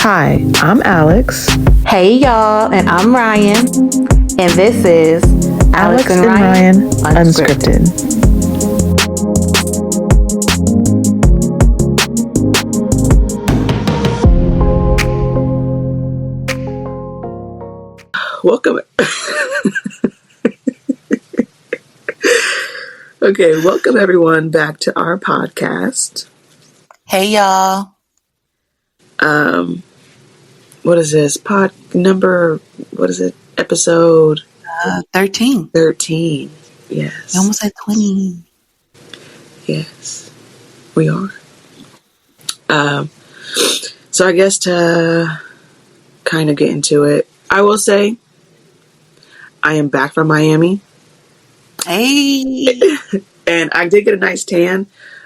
Hi, I'm Alex. Hey y'all, and I'm Ryan, and this is Alex and Ryan Unscripted. Welcome. Okay, welcome everyone back to our podcast. Hey y'all. What is this? Episode 13. 13. Yes. You almost said 20. Yes, we are. So I guess to kind of get into it, I will say I am back from Miami. Hey. And I did get a nice tan,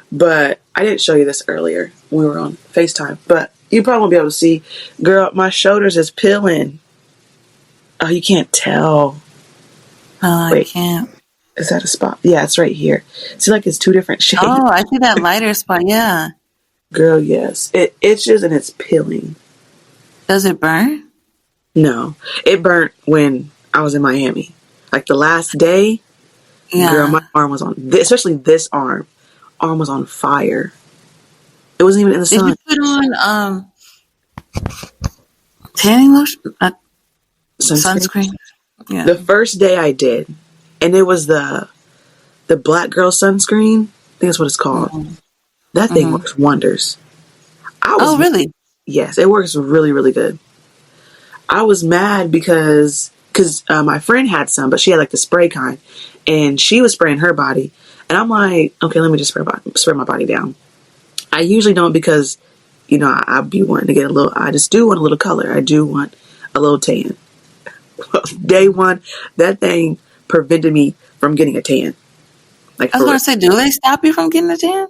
but I didn't show you this earlier when we were on FaceTime, but you probably won't be able to see. Girl, my shoulders is peeling. Oh, you can't tell. Oh, Wait, I can't. is that a spot? Yeah, it's right here. See, like it's two different shades. Oh, I see that lighter spot. Yeah. Girl, yes. It itches and it's peeling. Does it burn? No, it burnt when I was in Miami. Like the last day, Yeah. girl, my arm was on, especially this arm was on fire. It wasn't even in the Did sun. you put on tanning lotion? Sunscreen? Yeah. The first day I did, and it was the black girl sunscreen. I think that's what it's called. Mm-hmm. That thing works wonders. Really? Yes, it works really, really good. I was mad because my friend had some, but she had like the spray kind, and she was spraying her body, and I'm like, okay, let me just spray my body down. I usually don't because, I be wanting to get I just do want a little color. I do want a little tan. Day one, that thing prevented me from getting a tan. Like, I was going to say, do they stop you from getting a tan?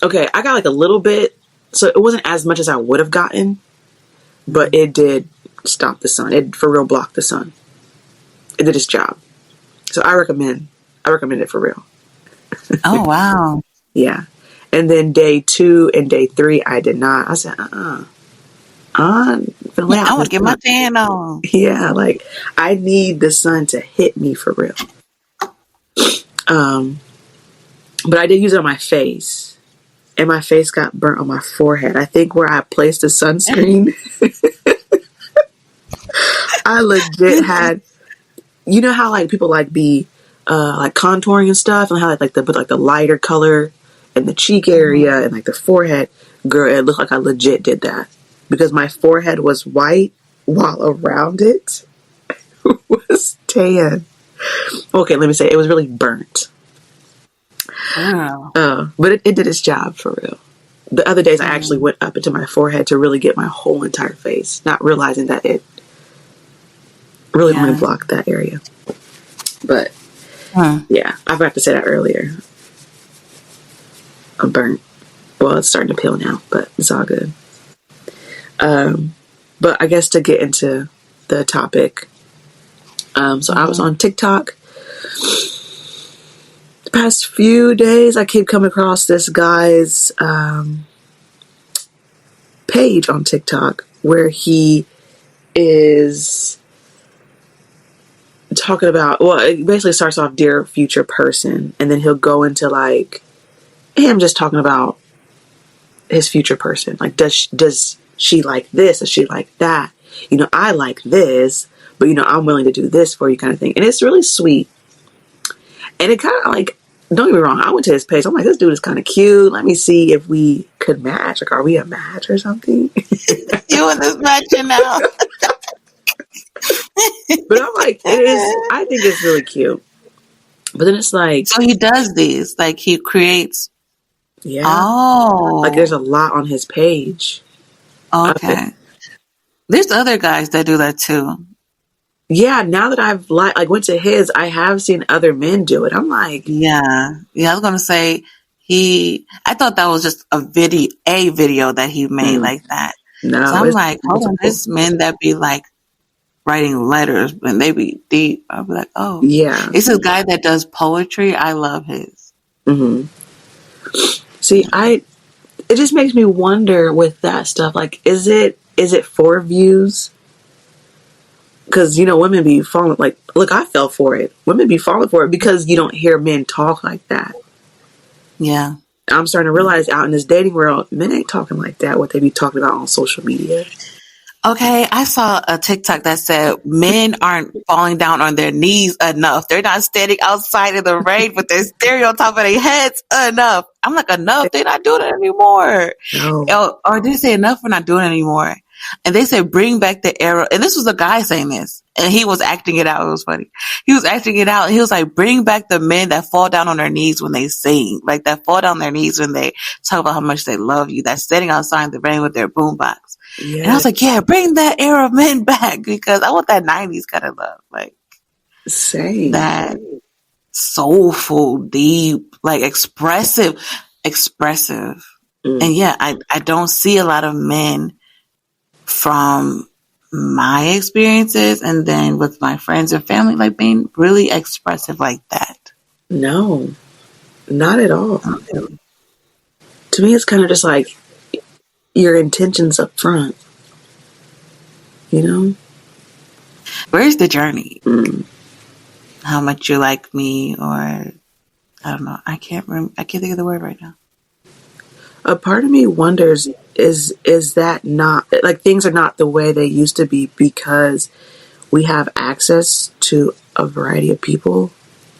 Okay, I got like a little bit, so it wasn't as much as I would have gotten, but it did stop the sun. It for real blocked the sun. It did its job. So I recommend it for real. Oh, wow. Yeah. And then day 2 and day 3, I did not. I said, I want to get my tan on. Yeah, like I need the sun to hit me for real. But I did use it on my face, and my face got burnt on my forehead. I think where I placed the sunscreen, I legit had, you know how like people like be like contouring and stuff, and how like they put like the lighter color in the cheek area and like the forehead. Girl, it looked like I legit did that because my forehead was white while around it was tan. Okay, let me say it was really burnt. Wow. But it did its job for real. The other days I actually went up into my forehead to really get my whole entire face, not realizing that it really only blocked that area. But yeah, I forgot to say that earlier. I'm burnt. Well, it's starting to peel now, but it's all good. But I guess to get into the topic, so I was on TikTok. The past few days, I keep coming across this guy's page on TikTok where he is talking about, well, it basically starts off dear future person, and then he'll go into like him just talking about his future person. Like, does she like this? Does she like that? I like this, but I'm willing to do this for you, kind of thing. And it's really sweet. And it kind of like, don't get me wrong, I went to his page. I'm like, this dude is kind of cute. Let me see if we could match. Like, are we a match or something? You and this matching now. But I'm like, I think it's really cute. But then it's like, so he does these, like he creates. Yeah. Oh. Like there's a lot on his page. Okay. There's other guys that do that too. Yeah, now that I've went to his, I have seen other men do it. I'm like, yeah. I was gonna say I thought that was just a video that he made like that. No, so I'm like, hold on, there's men that be like writing letters and they be deep. I'll be like, oh yeah, it's this guy that does poetry. I love his. Mm-hmm. See, it just makes me wonder with that stuff. Like, is it for views? Because, women be falling, like, look, I fell for it. Women be falling for it because you don't hear men talk like that. Yeah. I'm starting to realize out in this dating world, men ain't talking like that, what they be talking about on social media. Okay, I saw a TikTok that said men aren't falling down on their knees enough. They're not standing outside in the rain with their stereo on top of their heads enough. I'm like, enough? They're not doing it anymore. No. Or they say enough, we're not doing it anymore. And they said, bring back the era. And this was a guy saying this. And he was acting it out. It was funny. He was acting it out. And he was like, bring back the men that fall down on their knees when they sing. Like, that fall down on their knees when they talk about how much they love you. That's standing outside in the rain with their boombox. Yeah. And I was like, yeah, bring that era of men back because I want that 90s kind of love. Like, same. That soulful, deep, like expressive. And yeah, I don't see a lot of men from my experiences and then with my friends and family, like being really expressive like that. No, not at all. To me, it's kind of just like your intentions up front. Where's the journey? How much you like me, or I don't know. I can't think of the word right now. A part of me wonders, is that not, like, things are not the way they used to be because we have access to a variety of people,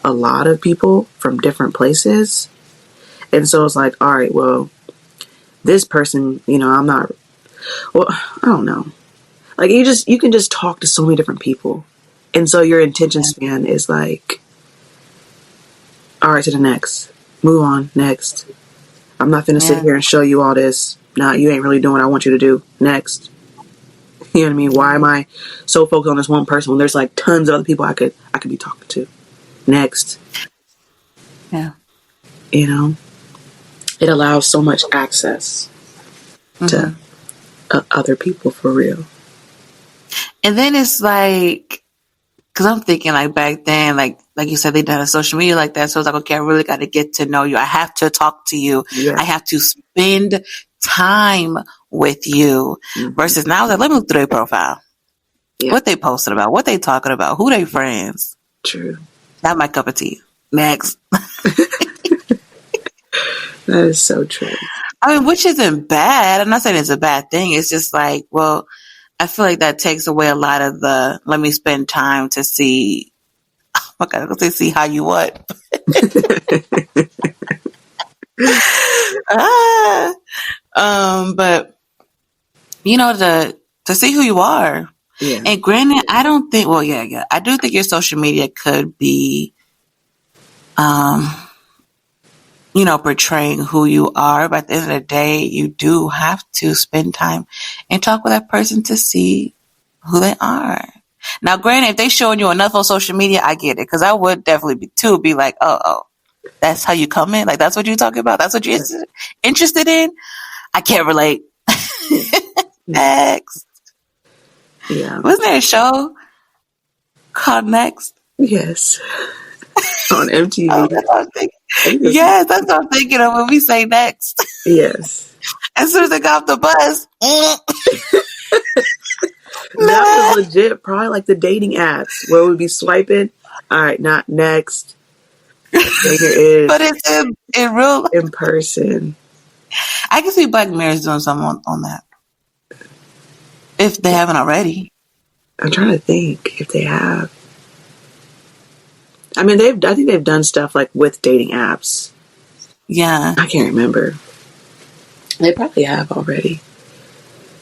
a lot of people from different places. And so it's like, all right, well, this person, I don't know. Like, you can just talk to so many different people. And so your attention span is like, all right, to the next. Move on, next. I'm not finna sit here and show you all this. Nah, you ain't really doing what I want you to do. Next. You know what I mean? Why am I so focused on this one person when there's like tons of other people I could be talking to? Next. Yeah. It allows so much access to other people for real. And then it's like, because I'm thinking like back then, like you said, they done a social media like that. So it's like, okay, I really got to get to know you. I have to talk to you. Yeah. I have to spend time with you. Versus now, I was like, let me look through their profile. Yeah. What they posted about, what they talking about, who they friends. True. Not my cup of tea. Next. That is so true. I mean, which isn't bad. I'm not saying it's a bad thing. It's just like, well, I feel like that takes away a lot of the, let me spend time to see, oh my God, I was going to say, see how you what? But, to see who you are. Yeah. And granted, I don't think, well, yeah. I do think your social media could be, portraying who you are. But at the end of the day, you do have to spend time and talk with that person to see who they are. Now, granted, if they showing you enough on social media, I get it. Because I would definitely be like, oh, that's how you come in? Like, that's what you're talking about? That's what you're interested in? I can't relate. Next. Yeah. Wasn't there a show called Next? Yes. On MTV. Oh, that's what I'm thinking. Yes, that's what I'm thinking of when we say next. Yes. As soon as I got off the bus. That was legit probably like the dating apps where we'd be swiping. All right, not next. But it's in real life. In person. I can see Black Mirror's doing something on that. If they haven't already. I'm trying to think if they have. I mean, I think they've done stuff like with dating apps. Yeah. I can't remember. They probably have already.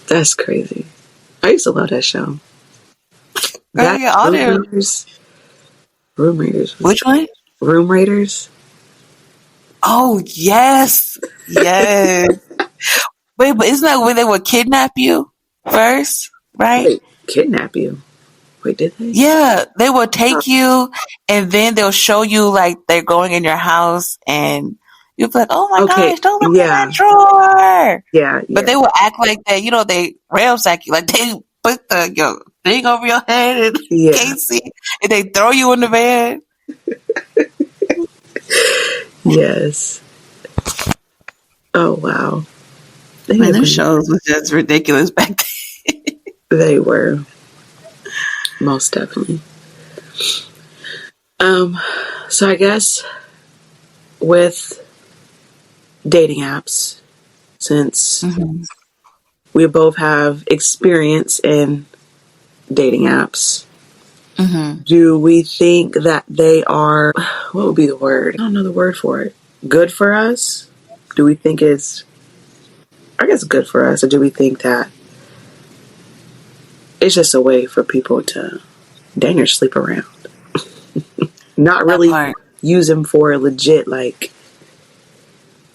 That's crazy. I used to love that show. Room Raiders. Which one? Room Raiders. Oh, yes. Yes. Wait, but isn't that when they would kidnap you first? Right? Wait, kidnap you? Wait, did they? Yeah, they will take you and then they'll show you like they're going in your house and you'll be like, oh my gosh, don't look in that drawer. Yeah. But they will act like that, they ransack you. Like they put your thing over your head and you can't see and they throw you in the van. Yes. Oh, wow. They Man, didn't those put any- shows was just ridiculous back then. They were most definitely. So I guess with dating apps, since we both have experience in dating apps, do we think that they are, what would be the word? I don't know the word for it. Good for us? Do we think it's, I guess, good for us? Or do we think that it's just a way for people to dang near sleep around? Not That really part. use them for legit, like,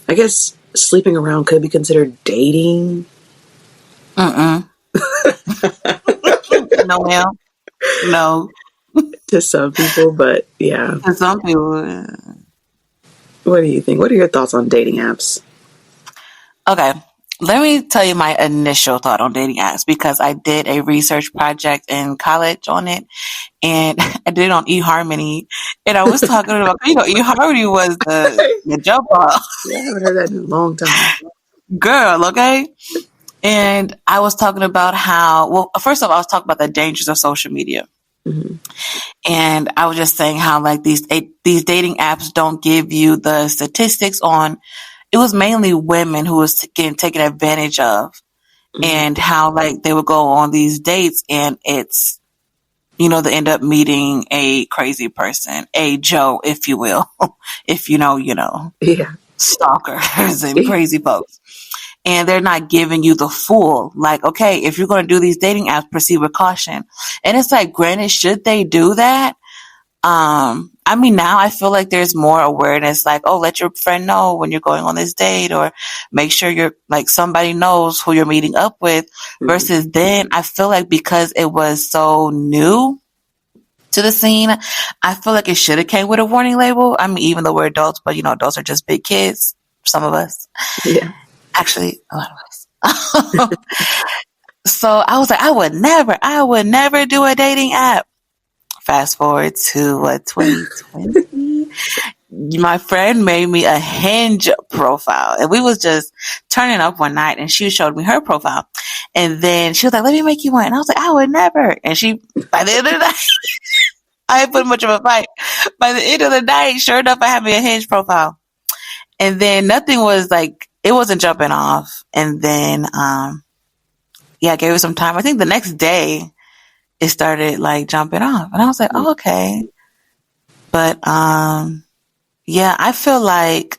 I guess sleeping around could be considered dating. No, ma'am. No. To some people, but yeah. To some people. What do you think? What are your thoughts on dating apps? Okay. Let me tell you my initial thought on dating apps because I did a research project in college on it, and I did it on eHarmony, and I was talking about, eHarmony was the jump off Yeah, I haven't heard that in a long time. girl, okay? And I was talking about how, well, first off, I was talking about the dangers of social media. And I was just saying how like these dating apps don't give you the statistics on, it was mainly women who was getting taken advantage of, and how like they would go on these dates and it's, they end up meeting a crazy person, a Joe, if you will, if Yeah. stalkers and crazy folks. And they're not giving you the full, like, okay, if you're going to do these dating apps, proceed with caution. And it's like, granted, should they do that? I mean, now I feel like there's more awareness, like, oh, let your friend know when you're going on this date, or make sure you're like somebody knows who you're meeting up with. Versus then, I feel like because it was so new to the scene, I feel like it should have came with a warning label. I mean, even though we're adults, but adults are just big kids. Some of us. Yeah. Actually, a lot of us. So I was like, I would never do a dating app. Fast forward to 2020. My friend made me a Hinge profile, and we was just turning up one night, and she showed me her profile, and then she was like, "Let me make you one," and I was like, "I would never." And she, by the end of the night, I didn't put much of a fight. By the end of the night, sure enough, I had me a Hinge profile, and then nothing was like, it wasn't jumping off, and then I gave it some time. I think the next day it started like jumping off, and I was like, oh, okay. But I feel like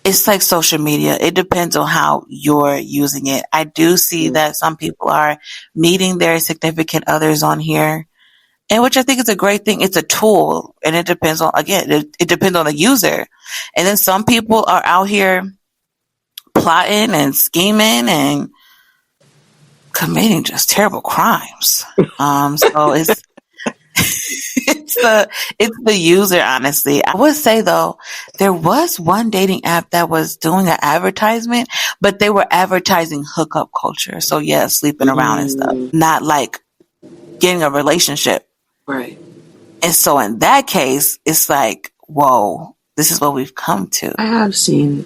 it's like social media. It depends on how you're using it. I do see that some people are meeting their significant others on here, and which I think is a great thing. It's a tool, and it depends on, again, it depends on the user. And then some people are out here plotting and scheming and committing just terrible crimes. So it's it's the user, honestly. I would say though, there was one dating app that was doing an advertisement, but they were advertising hookup culture. So yeah, sleeping around and stuff, not like getting a relationship. Right. And so in that case, it's like, whoa, this is what we've come to. I have seen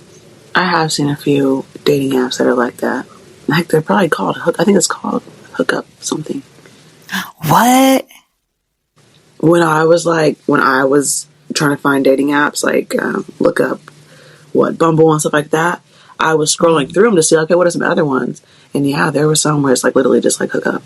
a few dating apps that are like that. Like they're probably called I think it's called Hookup something. What? When I was trying to find dating apps, like look up Bumble and stuff like that, I was scrolling through them to see, okay, what are some other ones? And yeah, there were some where it's like literally just like hookup.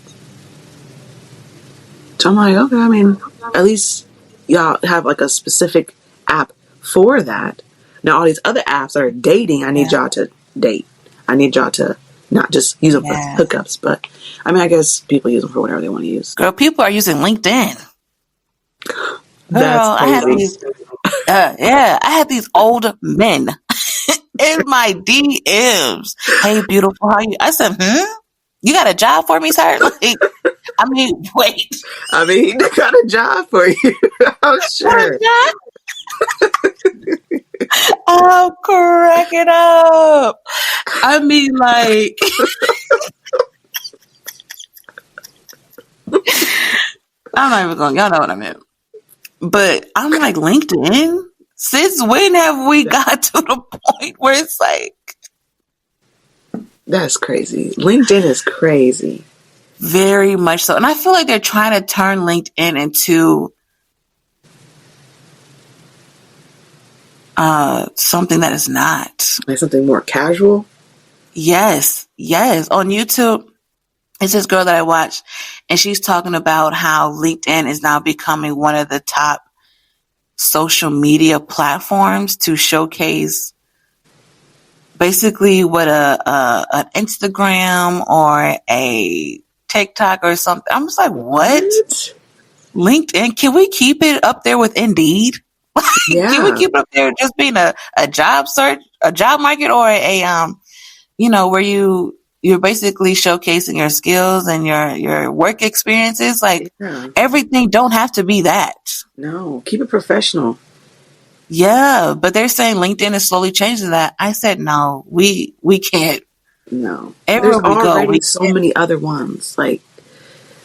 So I'm like, okay, I mean, at least y'all have like a specific app for that. Now all these other apps that are dating, I need y'all to date. I need y'all to not just use them for hookups, but I mean, I guess people use them for whatever they want to use. Girl, people are using LinkedIn. That's crazy. I had these old men in my DMs. Hey, beautiful, how are you? I said, you got a job for me, sir? Like, I mean, wait. I mean, they got a job for you. I'm sure. I'm cracking up. I mean, like, I'm not even going, y'all know what I meant. But I'm like, LinkedIn? Since when have we got to the point where it's like, That's crazy. LinkedIn is crazy. Very much so. And I feel like they're trying to turn LinkedIn into something that is not. Like something more casual. Yes. On YouTube, it's this girl that I watch, and she's talking about how LinkedIn is now becoming one of the top social media platforms to showcase basically what an Instagram or a TikTok or something. I'm just like, what? LinkedIn? Can we keep it up there with Indeed? Yeah. Can we keep it up there just being a job search, a job market, or where you're basically showcasing your skills and your work experiences? Like everything don't have to be that. No, keep it professional. Yeah, but they're saying LinkedIn is slowly changing that. I said no, we can't. No, Everywhere there's we go, already so many other ones. Like,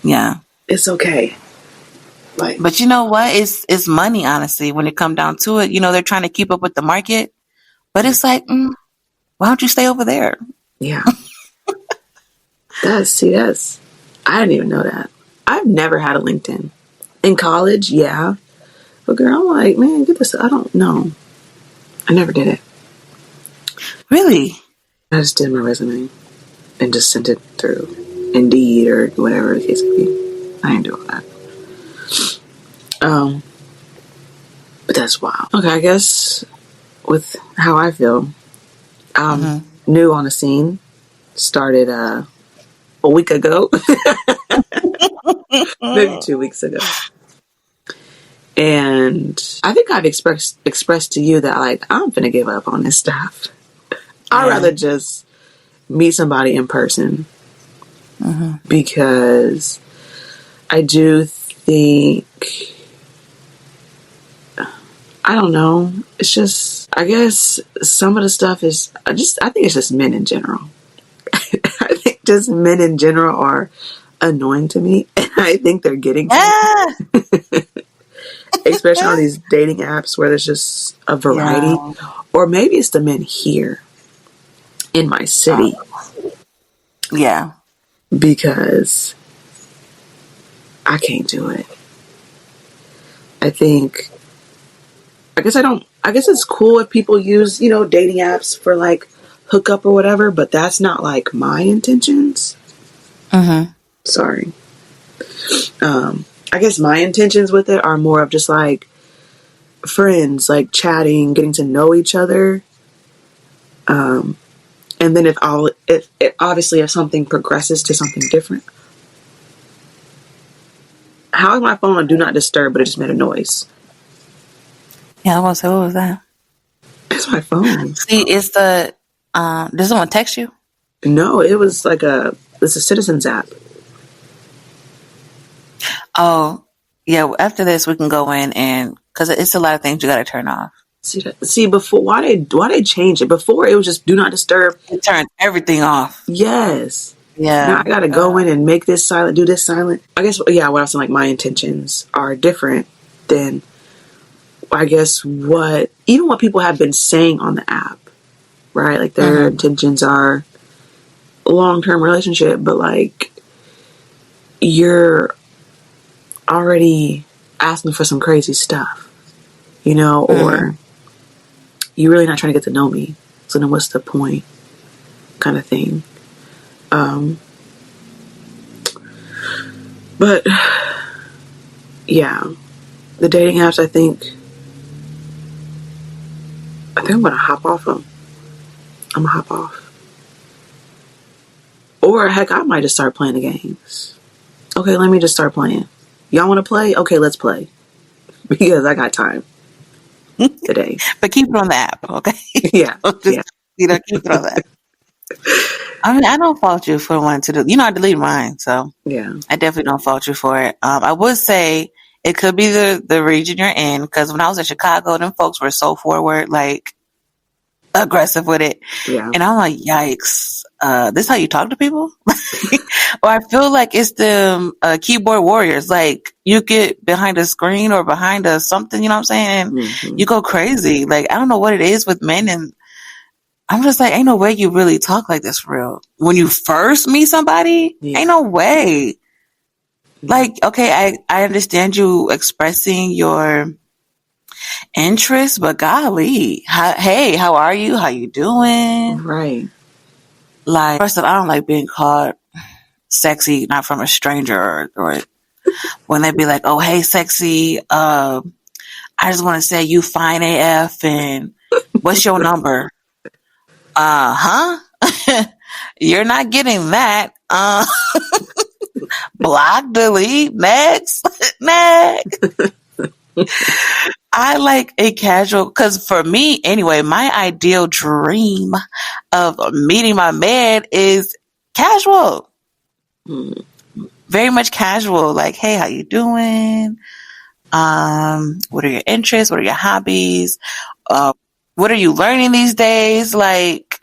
yeah, it's okay. Like, but you know what? It's money, honestly. When it come down to it, they're trying to keep up with the market, but it's like, why don't you stay over there? Yeah, that's I didn't even know that. I've never had a LinkedIn in college. Yeah, but girl, I'm like, man, get this. I don't know. I never did it. Really? I just did my resume and just sent it through Indeed or whatever the case may be. I ain't doing that. But that's wild. Okay, I guess with how I feel, new on the scene, started a week ago, maybe 2 weeks ago, and I think I've expressed to you that like I'm finna give up on this stuff. I'd rather just meet somebody in person because I do think, I don't know, it's just, I guess some of the stuff is I think it's just men in general. I think just men in general are annoying to me, and I think they're getting to me. Especially on these dating apps where there's just a variety, or maybe it's the men here in my city. Yeah. Because I can't do it. I guess it's cool if people use, dating apps for like hookup or whatever, but that's not like my intentions. Sorry. I guess my intentions with it are more of just like friends, like chatting, getting to know each other. And then if something progresses to something different. How is my phone on Do Not Disturb, but it just made a noise? Yeah, I was gonna say, what was that? It's my phone. See, it's the does someone text you? No, it was like it's a Citizens app. Oh, yeah. After this, we can go in and because it's a lot of things you got to turn off. See, before why they change it? Before it was just Do Not Disturb. It turned everything off. Yes. Yeah. Now I gotta go in and make this silent, do this silent. I guess, yeah, what I was saying, like, my intentions are different than, I guess, what people have been saying on the app, right? Like, their intentions are a long-term relationship, but, like, you're already asking for some crazy stuff, or you're really not trying to get to know me, so then what's the point, kind of thing. But yeah, the dating apps, I think I'm gonna hop off them. I'm gonna hop off, or heck, I might just start playing the games. Okay, let me just start playing. Y'all want to play? Okay, let's play, because I got time today. But keep it on the app, okay? Yeah. Keep it on the app. I mean, I don't fault you for wanting to do. I deleted mine, so Yeah. I definitely don't fault you for it. I would say it could be the region you're in, because when I was in Chicago, them folks were so forward, like aggressive with it, and I'm like, yikes! This how you talk to people? Or I feel like it's the keyboard warriors. Like you get behind a screen or behind a something, you know what I'm saying? And you go crazy. Like I don't know what it is with men and I'm just like, ain't no way you really talk like this for real. When you first meet somebody, ain't no way. Like, okay, I understand you expressing your interest, but golly, hey, how are you? How you doing? Right. Like, first of all, I don't like being called sexy, not from a stranger, or when they be like, oh, hey, sexy, I just want to say you fine AF, and what's your number? Huh? You're not getting that. Block, delete, next, next. I like a casual, because for me, anyway, my ideal dream of meeting my man is casual. Very much casual. Like, hey, how you doing? What are your interests? What are your hobbies? What are you learning these days? Like,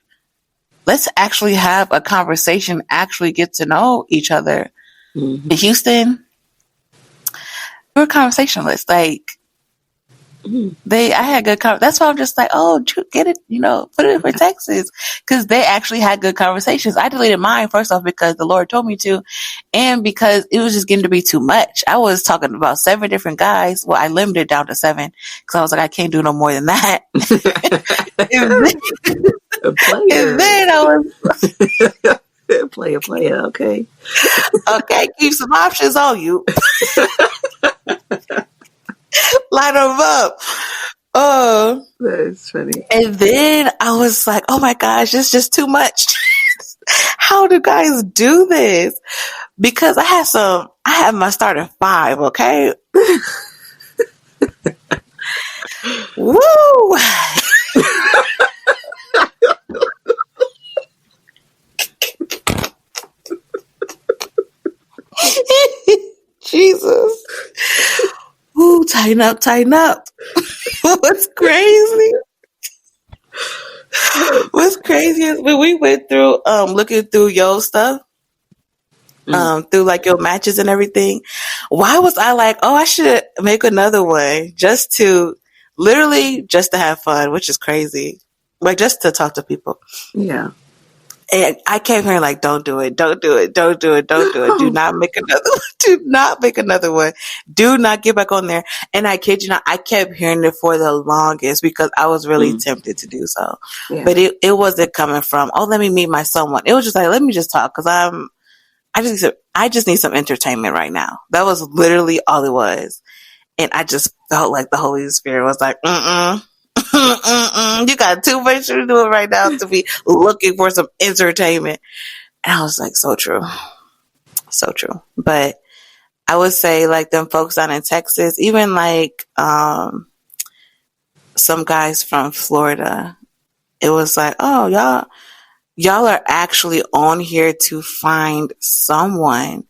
let's actually have a conversation, actually get to know each other. In Houston, we're conversationalists. Like, I had good that's why I'm just like, oh, get it, put it for Texas, because they actually had good conversations. I deleted mine first off because the Lord told me to, and because it was just getting to be too much. I was talking about 7 different guys. Well, I limited it down to 7 because I was like, I can't do no more than that. and then I was player. Okay. Okay, keep some options on you. Line them up. Oh, that's funny. And then I was like, oh my gosh, it's just too much. How do guys do this? Because I have my start at 5, okay? Woo! Jesus. Ooh, tighten up. What's crazy? What's crazy is when we went through looking through your stuff, through like your matches and everything. Why was I like, oh, I should make another one just to have fun, which is crazy. Like, just to talk to people. Yeah. And I kept hearing like, don't do it. Do not make another one. Do not make another one. Do not get back on there. And I kid you not, I kept hearing it for the longest because I was really tempted to do so. Yeah. But it wasn't coming from, oh, let me meet my someone. It was just like, let me just talk because I just need some entertainment right now. That was literally all it was. And I just felt like the Holy Spirit was like, you got too much to do it right now to be looking for some entertainment. And I was like, so true. But I would say like them folks down in Texas, even like some guys from Florida, it was like, oh, y'all are actually on here to find someone,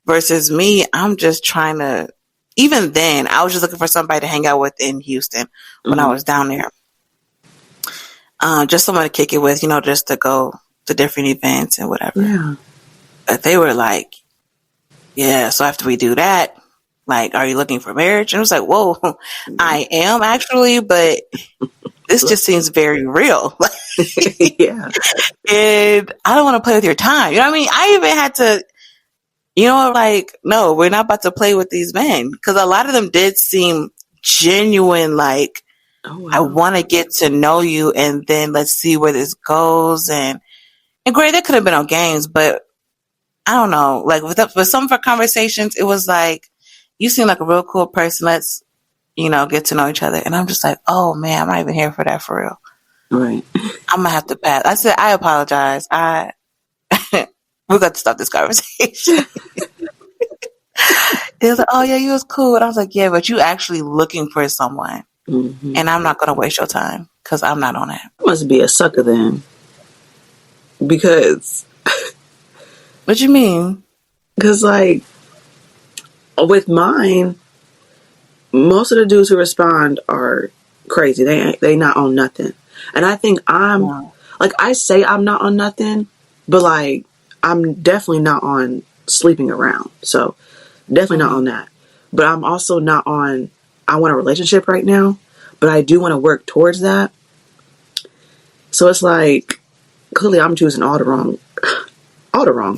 versus me, I'm just trying to, even then, I was just looking for somebody to hang out with in Houston when I was down there. Just someone to kick it with, just to go to different events and whatever. Yeah. But they were like, yeah, so after we do that, like, are you looking for marriage? And I was like, whoa, I am actually, but this just seems very real. Yeah. And I don't want to play with your time. You know what I mean? I even had to, like, no, we're not about to play with these men. Because a lot of them did seem genuine, like, oh, wow. I want to get to know you, and then let's see where this goes. And great, there could have been on games, but I don't know. Like, with some of our conversations, it was like, you seem like a real cool person. Let's, get to know each other. And I'm just like, oh, man, I'm not even here for that for real. Right. I'm going to have to pass. I said, I apologize. We got to stop this conversation. It was like, oh, yeah, you was cool. And I was like, yeah, but you actually looking for someone. Mm-hmm. And I'm not going to waste your time because I'm not on that. You must be a sucker then. Because. What you mean? Because, like, with mine, most of the dudes who respond are crazy. They not on nothing. And I think like, I say I'm not on nothing, but, like, I'm definitely not on sleeping around. So, definitely not on that. But I'm also not on, I want a relationship right now, but I do want to work towards that. So it's like, clearly I'm choosing all the wrong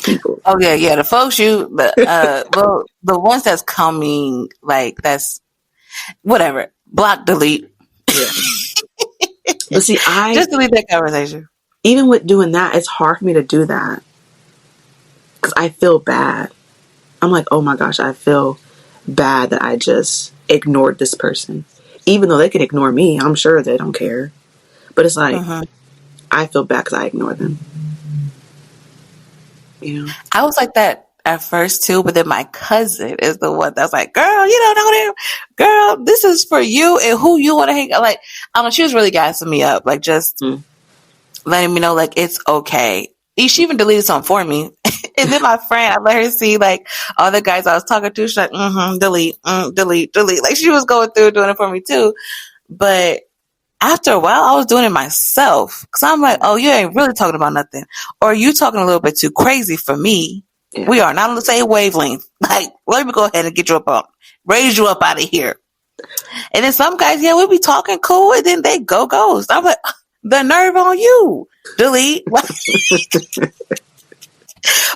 people. Oh yeah. The folks well, the ones that's coming, like, that's whatever. Block, delete. Yeah. But see, Just delete that conversation. even with doing that, it's hard for me to do that because I feel bad. I'm like, oh my gosh, I feel bad that I just ignored this person. Even though they can ignore me, I'm sure they don't care. But it's like, I feel bad because I ignored them. You know? I was like that at first too, but then my cousin is the one that's like, girl, you don't know them. Girl, this is for you and who you want to hang out. Like, I don't know, she was really gassing me up, like, just letting me know, like, it's okay. She even deleted something for me. And then my friend, I let her see, like, all the guys I was talking to. She's like, delete, delete. Like, she was going through doing it for me too. But after a while, I was doing it myself. Because I'm like, oh, you ain't really talking about nothing. Or you talking a little bit too crazy for me. Yeah. We are not on the same wavelength. Like, let me go ahead and get you up, raise you up out of here. And then some guys, yeah, we'll be talking cool, and then they go ghost. I'm like, the nerve on you. Delete.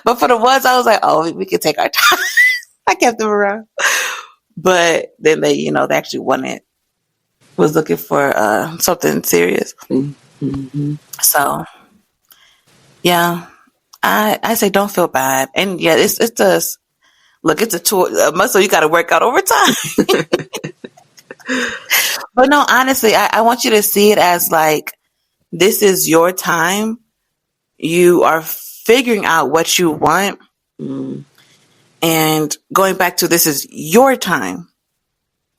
But for the ones, I was like, oh, we can take our time. I kept them around. But then they, they actually was looking for something serious. Mm-hmm. So, yeah, I say don't feel bad. And yeah, it's just, look, it's a muscle you got to work out over time. But no, honestly, I want you to see it as like, this is your time. You are figuring out what you want. And going back to, this is your time.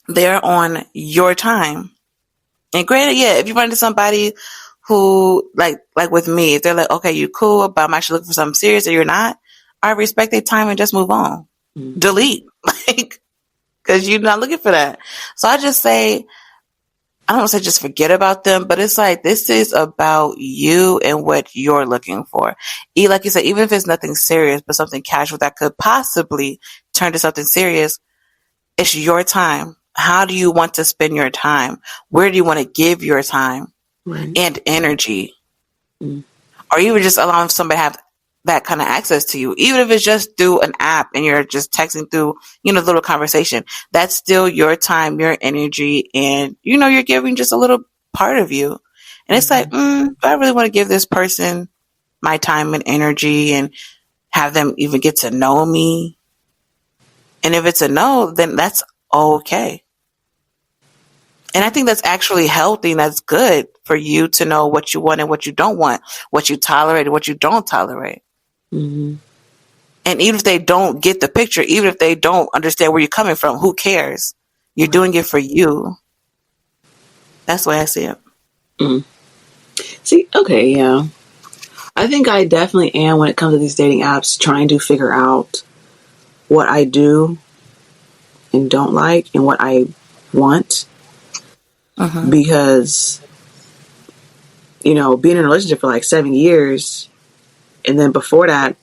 They're on your time. And granted, yeah, if you run into somebody who, like with me, if they're like, okay, you cool, but I'm actually looking for something serious, or you're not, I respect their time and just move on. Delete. Like, because you're not looking for that. So I just say, I don't want to say just forget about them, but it's like, this is about you and what you're looking for. Like you said, even if it's nothing serious, but something casual that could possibly turn to something serious, it's your time. How do you want to spend your time? Where do you want to give your time and energy? Or even just allowing somebody to have that kind of access to you, even if it's just through an app and you're just texting through, little conversation. That's still your time, your energy, and you're giving just a little part of you. And it's like, do I really want to give this person my time and energy and have them even get to know me? And if it's a no, then that's okay. And I think that's actually healthy, and that's good for you to know what you want and what you don't want, what you tolerate and what you don't tolerate. And even if they don't get the picture, even if they don't understand where you're coming from, who cares? You're doing it for you. That's the way I see it. See, okay, yeah. I think I definitely am, when it comes to these dating apps, trying to figure out what I do and don't like and what I want. Because, being in a relationship for like 7 years, and then before that,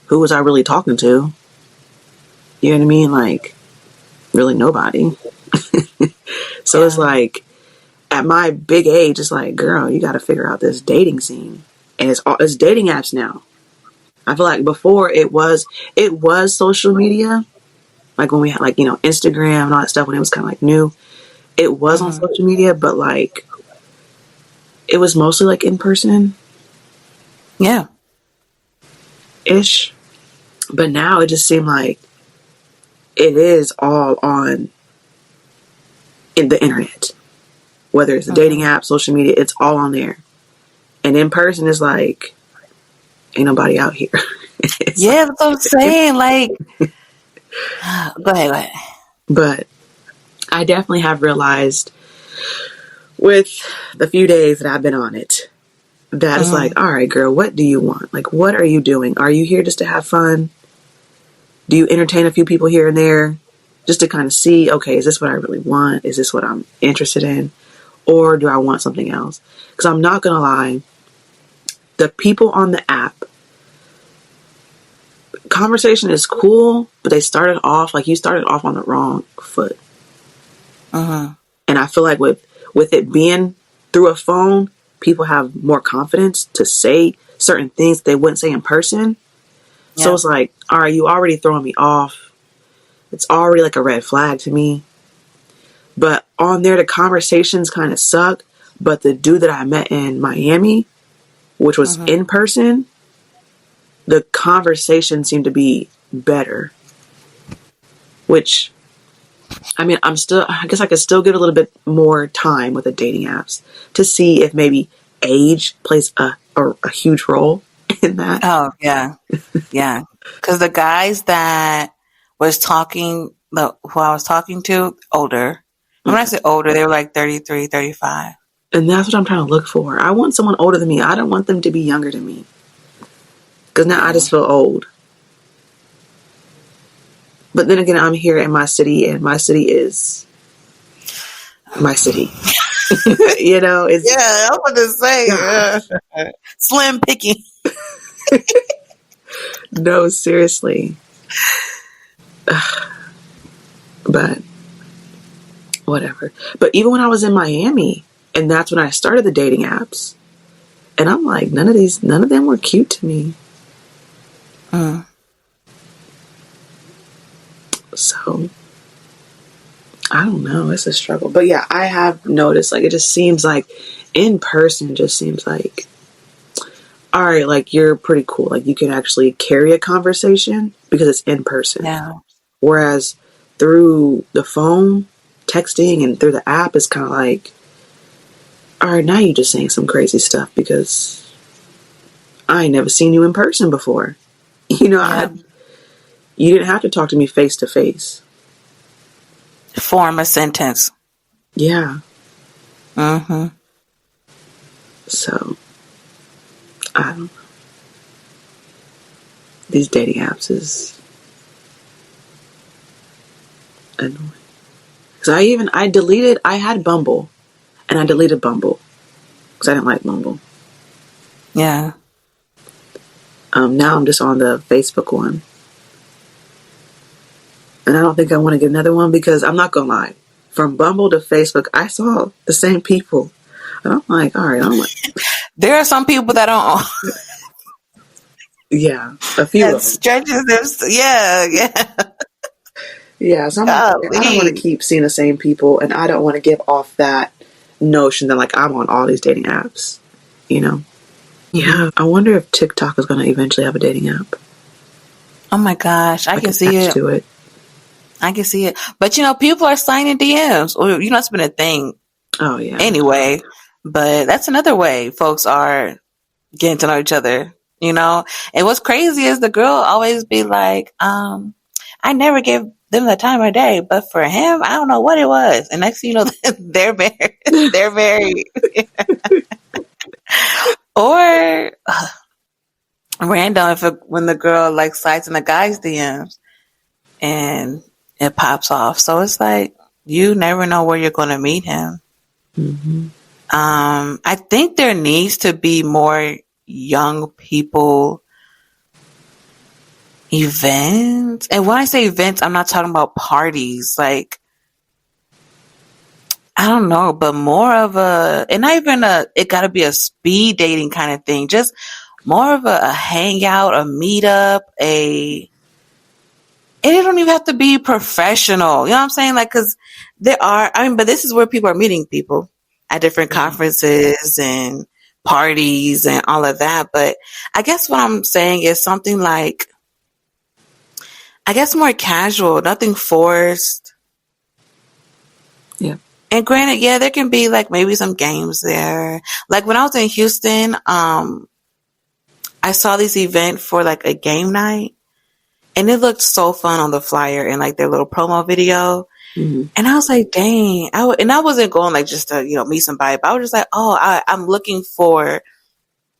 who was I really talking to? You know what I mean? Like, really nobody. So it's like, at my big age, it's like, girl, you got to figure out this dating scene. And it's dating apps now. I feel like before it was social media. Like when we had like, Instagram and all that stuff, when it was kind of like new. It was on social media, but like, it was mostly like in person. Yeah. Ish. But now it just seemed like it is all in the internet. Whether it's a dating app, social media, it's all on there. And in person is like, ain't nobody out here. Yeah, that's what I'm saying. Like, go ahead. But I definitely have realized with the few days that I've been on it, that it's like, all right, girl, what do you want? Like, what are you doing? Are you here just to have fun? Do you entertain a few people here and there just to kind of see, okay, is this what I really want? Is this what I'm interested in? Or do I want something else? Because I'm not going to lie, the people on the app, conversation is cool, but you started off on the wrong foot. And I feel like with it being through a phone, people have more confidence to say certain things they wouldn't say in person. Yeah. So it's like, all right, you already throwing me off. It's already like a red flag to me. But on there, the conversations kind of suck. But the dude that I met in Miami, which was in person, the conversation seemed to be better. Which, I mean, I guess I could still get a little bit more time with the dating apps to see if maybe age plays a huge role in that. Oh, yeah. Yeah. Because the guys that was talking, who I was talking to, older. And when I say older, they were like 33, 35. And that's what I'm trying to look for. I want someone older than me. I don't want them to be younger than me. Because now I just feel old. But then again, I'm here in my city, and my city is my city. You know? It's, yeah, I was going to say. Slim picking. No, seriously. But whatever. But even when I was in Miami, and that's when I started the dating apps, and I'm like, none of them were cute to me. So I don't know. It's a struggle. But yeah, I have noticed, like, it just seems like in person just seems like, all right, like, you're pretty cool. Like, you can actually carry a conversation because it's in person. Yeah. Whereas through the phone, texting, and through the app, it's kind of like, all right, now you're just saying some crazy stuff because I ain't never seen you in person before. You know, you didn't have to talk to me face to face. Form a sentence. Yeah. Mm-hmm. So, I don't know. These dating apps is annoying. Because I had Bumble, and I deleted Bumble because I didn't like Bumble. Yeah. Now I'm just on the Facebook one. And I don't think I want to get another one because I'm not going to lie. From Bumble to Facebook, I saw the same people. And I'm like, all right, there are some people that don't. Yeah, a few of them. Stretches them. Yeah. Yeah, so I'm like, I don't want to keep seeing the same people, and I don't want to give off that notion that, like, I'm on all these dating apps, you know? Yeah, I wonder if TikTok is going to eventually have a dating app. Oh my gosh, I can see it. To it. I can see it. But, you know, people are sliding DMs. Or, you know, it's been a thing. Oh, yeah. Anyway, but that's another way folks are getting to know each other, you know? And what's crazy is the girl always be like, I never gave them the time of day, but for him, I don't know what it was. And next thing you know, they're married. They're married. Or random when the girl like slides in the guy's DMs and it pops off. So it's like you never know where you're going to meet him. Mm-hmm. I think there needs to be more young people events. And when I say events, I'm not talking about parties. Like, I don't know, but more of and not even it got to be a speed dating kind of thing. Just more of a hangout, a meetup, and it don't even have to be professional. You know what I'm saying? Like, cause but this is where people are meeting people at different conferences and parties and all of that. But I guess what I'm saying is something like, I guess more casual, nothing forced. Yeah. And granted, yeah, there can be like maybe some games there. Like when I was in Houston, I saw this event for like a game night, and it looked so fun on the flyer and like their little promo video. Mm-hmm. And I was like, dang. And I wasn't going like just to, meet somebody, but I was just like, I'm looking for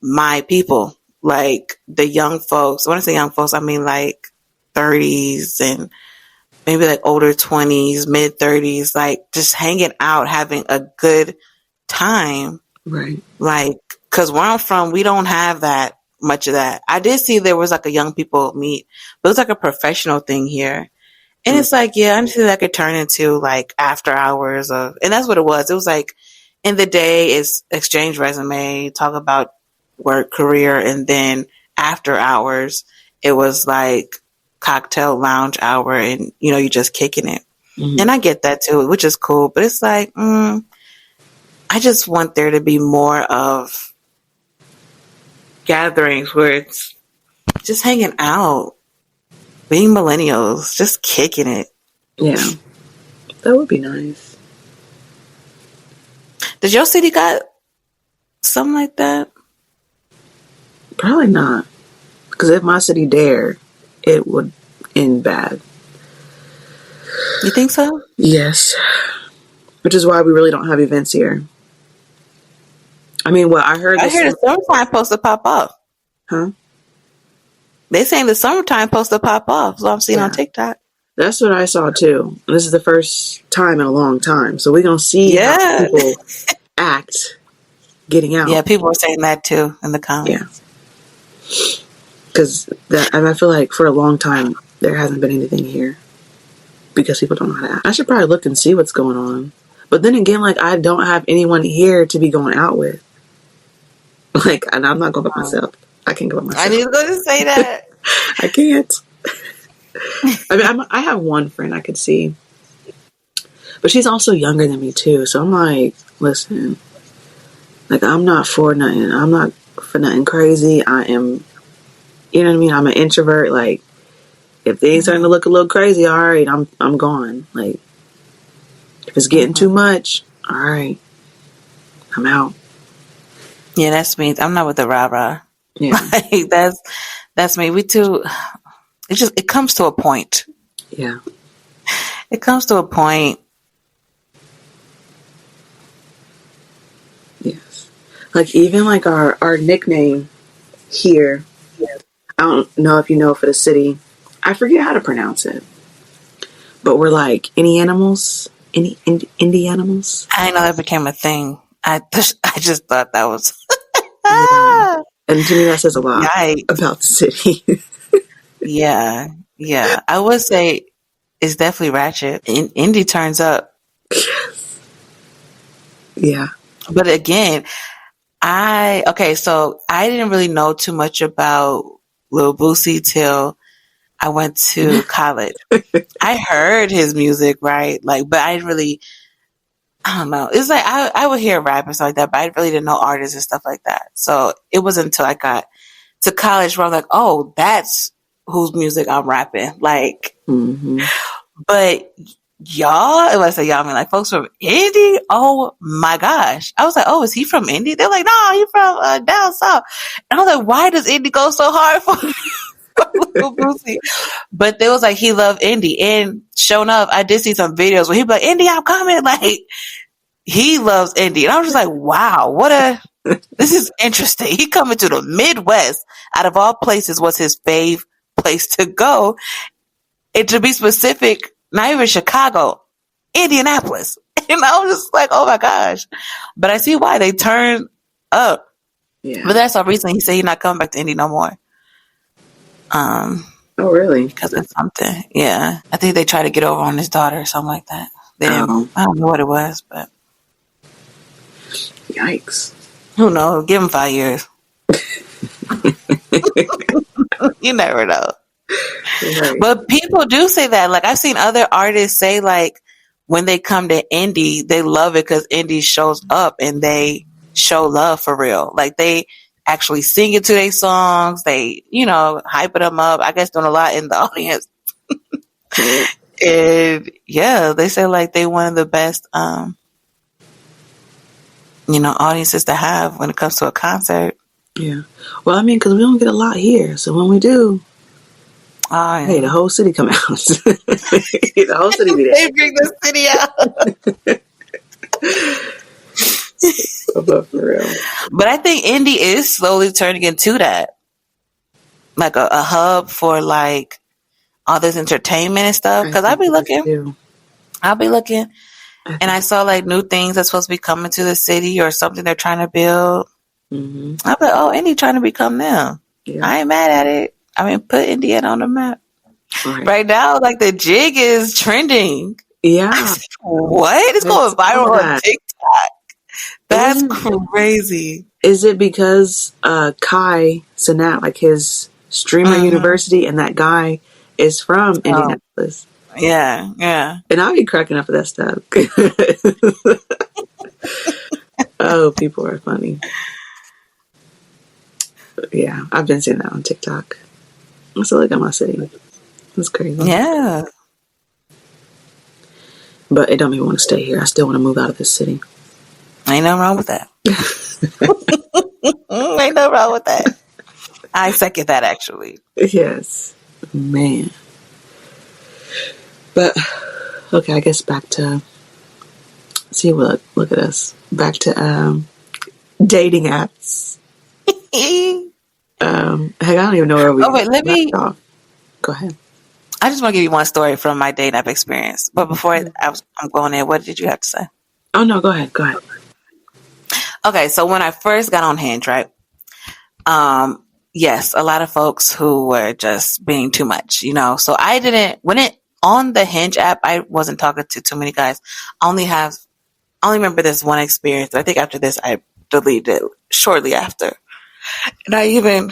my people, like the young folks. When I say young folks, I mean like 30s and maybe like older 20s, mid 30s, like just hanging out, having a good time. Right. Like, cause where I'm from, we don't have that much of that. I did see there was like a young people meet, but it was like a professional thing here. And it's like, yeah, I see that could turn into like after hours and that's what it was. It was like in the day is exchange resume, talk about work, career, and then after hours, it was like cocktail lounge hour, and you just kicking it. Mm-hmm. And I get that too, which is cool. But it's like, I just want there to be more of gatherings where it's just hanging out, being millennials, just kicking it. Yeah, that would be nice. Did your city got something like that? Probably not. Because if my city dared, it would end bad. You think so? Yes. Which is why we really don't have events here. I mean, well, I heard the summertime supposed to pop off. Huh? They saying the summertime supposed to pop off. So I'm seeing on TikTok. That's what I saw too. This is the first time in a long time. So we're going to see how people act getting out. Yeah, people were saying that too in the comments. Yeah. Because I feel like for a long time, there hasn't been anything here. Because people don't know how to act. I should probably look and see what's going on. But then again, like, I don't have anyone here to be going out with. Like, and I'm not going by myself. I can't go by myself. I was going to say that. I can't. I mean, I have one friend I could see. But she's also younger than me, too. So I'm like, listen. Like, I'm not for nothing. I'm not for nothing crazy. I am, you know what I mean? I'm an introvert. Like, if things starting to look a little crazy, all right, I'm gone. Like, if it's getting too much, all right, I'm out. Yeah, that's me. I'm not with the rah-rah. Yeah. Like, that's me. We too, it comes to a point. Yeah. It comes to a point. Yes. Like, even like our nickname here, I don't know if you know for the city, I forget how to pronounce it, but we're like, any animals? Indie animals? I know that became a thing. I just thought that was... Yeah. And to me, that says a lot about the city. Yeah. I would say it's definitely ratchet. Indie turns up. Yes. Yeah. But again, so I didn't really know too much about Lil Boosie till I went to college. I heard his music, right? Like, but I don't know. It's like I would hear rap and stuff like that, but I really didn't know artists and stuff like that. So it wasn't until I got to college where I'm like, oh, that's whose music I'm rapping. Like, but y'all, if I say y'all, I mean like folks from Indy. Oh my gosh. I was like, oh, is he from Indy? They're like, no, he's from down south. And I was like, why does Indy go so hard for Lil Boosie? But they was like, he loved Indy. And sure enough, I did see some videos where he'd be like, Indy, I'm coming. Like, he loves Indy. And I was just like, wow, this is interesting. He coming to the Midwest. Out of all places, what's his fave place to go? And to be specific, not even Chicago, Indianapolis. And I was just like, oh my gosh. But I see why they turn up. Yeah. But that's all recently he said he's not coming back to Indy no more. Oh, really? Because of something. Yeah. I think they tried to get over on his daughter or something like that. They didn't, I don't know what it was, but. Yikes. Who knows? Give him 5 years. You never know. Right. But people do say that. Like, I've seen other artists say, like, when they come to Indy, they love it because Indy shows up and they show love for real. Like, they actually sing it to their songs. They, hyping them up. I guess doing a lot in the audience. And yeah, they say like they one of the best, audiences to have when it comes to a concert. Yeah. Well, I mean, because we don't get a lot here. So when we do, hey, the whole city come out. The whole city be there. They bring the city out. But for real. But I think Indy is slowly turning into that. Like a hub for like all this entertainment and stuff. Because I'll be looking. And I saw like new things that's supposed to be coming to the city or something they're trying to build. Mm-hmm. I'm like, oh, Indy trying to become them. Yeah. I ain't mad at it. I mean, put Indiana on the map. Right now, like the jig is trending. Yeah. What? It's going viral on TikTok. That's crazy. Is it because Kai Cenat, like his streamer university, and that guy is from Indianapolis? Yeah, yeah. And I'll be cracking up at that stuff. Oh, people are funny. Yeah, I've been seeing that on TikTok. Let's look at my city. That's crazy. Yeah. But it don't even want to stay here. I still want to move out of this city. Ain't nothing wrong with that. Ain't nothing wrong with that. I second that, actually. Yes. Man. But, okay, I guess back to... See, look at us. Back to dating apps. Heck, I don't even know where we... Oh, wait, let me... Off. Go ahead. I just want to give you one story from my dating app experience. But before I'm going in, what did you have to say? Oh, no, go ahead. Okay, so when I first got on Hinge, right? Yes, a lot of folks who were just being too much, you know. So on the Hinge app, I wasn't talking to too many guys. I only remember this one experience. I think after this, I deleted it shortly after. And I even,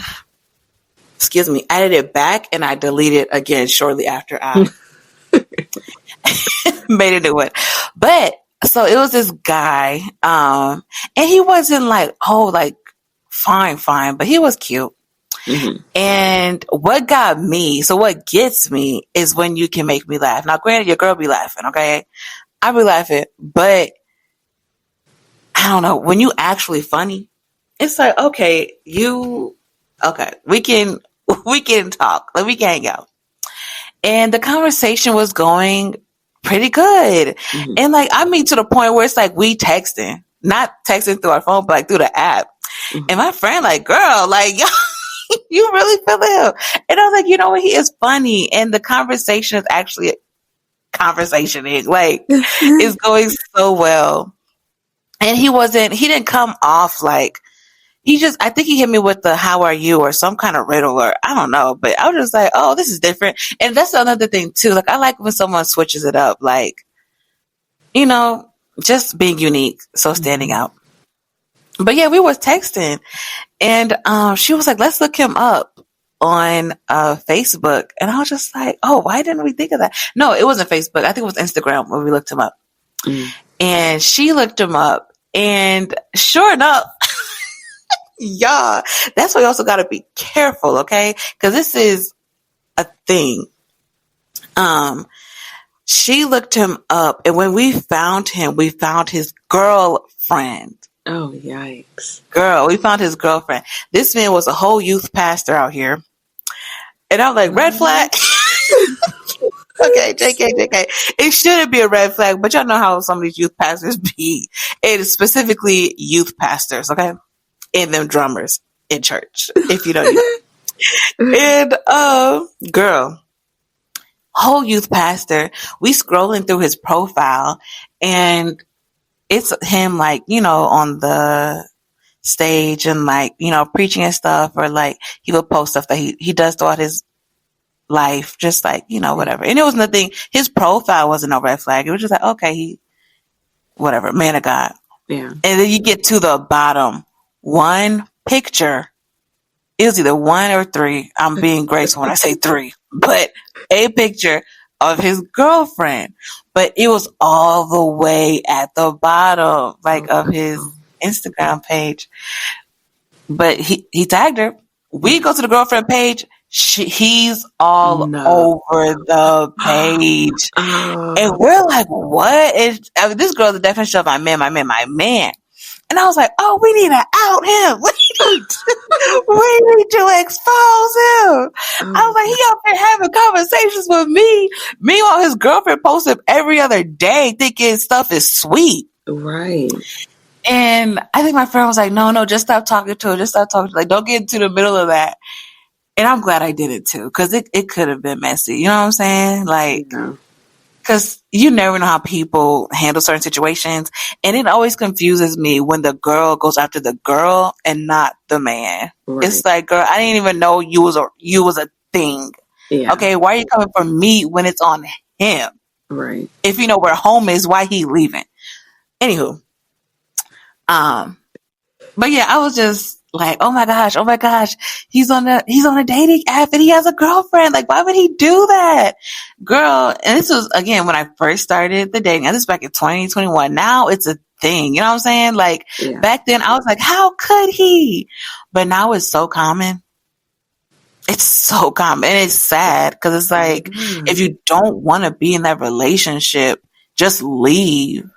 added it back and I deleted it again shortly after I made a new one. But, so it was this guy, and he wasn't fine, but he was cute. Mm-hmm. And what gets me is when you can make me laugh. Now, granted, your girl be laughing, okay? I be laughing, but I don't know. When you actually funny, it's like, okay, we can talk. Like, we can hang out. And the conversation was going pretty good. Mm-hmm. And I mean, to the point where it's like we texting, not texting through our phone, but through the app. Mm-hmm. And my friend, girl, you really feel him. And I was like, you know what? He is funny. And the conversation is actually conversationing. It's going so well. And he didn't come off I think he hit me with the how are you or some kind of riddle or I don't know. But I was just like, oh, this is different. And that's another thing too. I like when someone switches it up, just being unique. So standing out. But yeah, we was texting and she was like, let's look him up on Facebook. And I was just like, oh, why didn't we think of that? No, it wasn't Facebook. I think it was Instagram when we looked him up. Mm. And she looked him up and sure enough, yeah, that's why you also got to be careful, okay? Because this is a thing. She looked him up and when we found him, we found his girlfriend. Oh, yikes. Girl, we found his girlfriend. This man was a whole youth pastor out here. And I was like, red flag? Okay, JK. It shouldn't be a red flag, but y'all know how some of these youth pastors be. It is specifically youth pastors, okay? And them drummers in church, if you know you. And, girl, whole youth pastor, we scrolling through his profile and it's him on the stage and preaching and stuff or he would post stuff that he does throughout his life, just whatever. And it was nothing, his profile wasn't no red flag. It was just okay, whatever, man of God. Yeah. And then you get to the bottom, one picture. It was either 1 or 3. I'm being graceful when I say 3, but a picture of his girlfriend, but it was all the way at the bottom, of his Instagram page. But he tagged her. We go to the girlfriend page. He's all over the page. And we're like, what? This girl's the definition of my man. And I was like, oh, we need to out him. We need to expose him. I was like, he up there having conversations with me. Meanwhile, his girlfriend posts him every other day thinking stuff is sweet. Right. And I think my friend was like, no, just stop talking to her. Don't get into the middle of that. And I'm glad I did it too, because it could have been messy. You know what I'm saying? Because you never know how people handle certain situations. And it always confuses me when the girl goes after the girl and not the man. Right. It's like, girl, I didn't even know you was a thing. Yeah. Okay, why are you coming for me when it's on him? Right. If you know where home is, why he leaving? Anywho, But yeah, I was just like, oh my gosh, he's on a dating app and he has a girlfriend. Like, why would he do that? Girl, and this was again when I first started the dating. And this was back in 2021. Now it's a thing. You know what I'm saying? Like back then I was like, how could he? But now it's so common. It's so common. And it's sad because it's like, if you don't want to be in that relationship, just leave.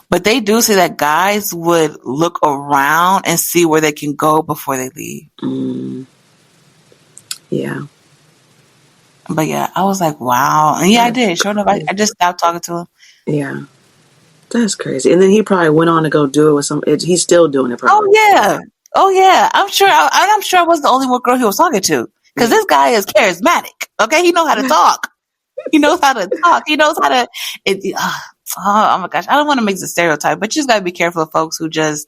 But they do say that guys would look around and see where they can go before they leave. Yeah. But yeah, I was like, wow. And yeah, I did. Sure enough, I just stopped talking to him. Yeah. That's crazy. And then he probably went on to go do it with he's still doing it probably. Oh yeah. I'm sure I was the only one girl he was talking to. Because this guy is charismatic. Okay? He knows how to talk. He knows how to talk. He knows how to oh my gosh. I don't want to make the stereotype, but you just gotta be careful of folks who just,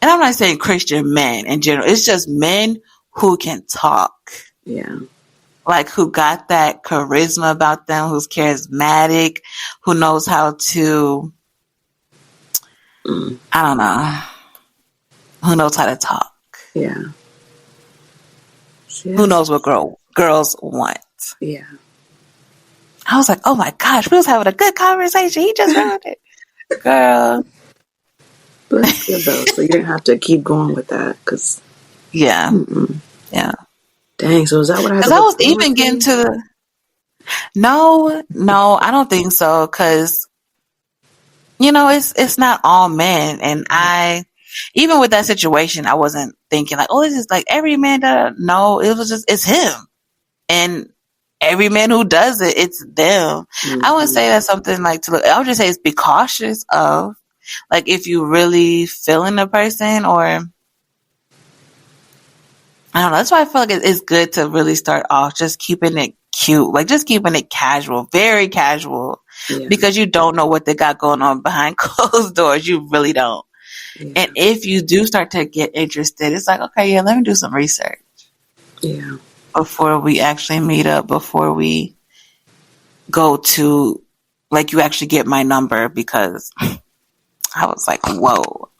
and I'm not saying Christian men in general. It's just men who can talk. Yeah. Like who got that charisma about them, who's charismatic, who knows how to, I don't know, who knows how to talk. Yeah. Who knows what girls want. Yeah. I was like, oh my gosh, we was having a good conversation. He just ruined it. Girl. But it's good though, so you didn't have to keep going with that. Cause, yeah. Yeah. Dang, so is that what I had to Because I was even getting to the... No, I don't think so. Because, you know, it's not all men. And even with that situation, I wasn't thinking like, oh, this is like every man that... No, it was just, it's him. And every man who does it, it's them. I wouldn't say that's something like to look... I would just say it's be cautious of. Like if you really feeling a person or... I don't know. That's why I feel like it's good to really start off just keeping it cute. Like just keeping it casual, very casual. Yeah. Because you don't know what they got going on behind closed doors. You really don't. Yeah. And if you do start to get interested, it's like, okay, yeah, let me do some research. Yeah. Before we actually meet up, before we go to, like, you actually get my number, because I was like, whoa.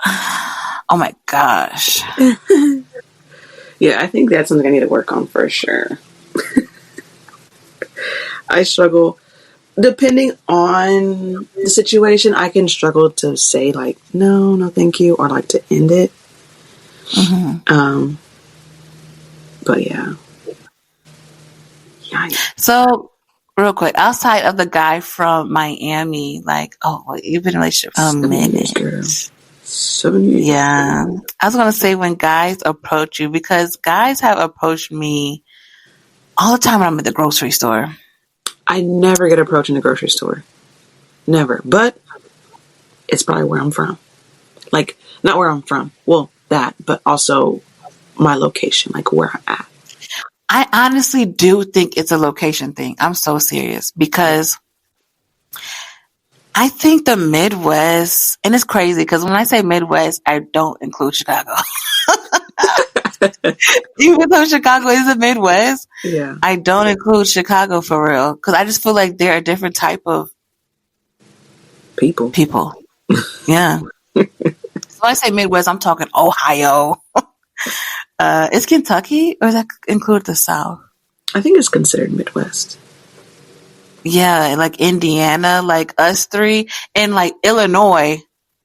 Oh my gosh. Yeah, I think that's something I need to work on for sure. I struggle, depending on the situation, I can struggle to say like, no, thank you, or like to end it. But yeah. So, real quick, outside of the guy from Miami, like, you've been in a relationship for a minute. 7 years. Yeah. I was going to say when guys approach you, because guys have approached me all the time when I'm at the grocery store. I never get approached in the grocery store. Never. But it's probably where I'm from. Like, not where I'm from. Well, that, but also my location, like where I'm at. I honestly do think it's a location thing. I'm so serious, because I think the Midwest, and it's crazy because when I say Midwest, I don't include Chicago. Even though Chicago is the Midwest, I don't include Chicago for real, because I just feel like they're a different type of people. Yeah. So when I say Midwest, I'm talking Ohio. Is Kentucky, or does that include the South? I think it's considered Midwest. Yeah, like Indiana, like us three, and like Illinois,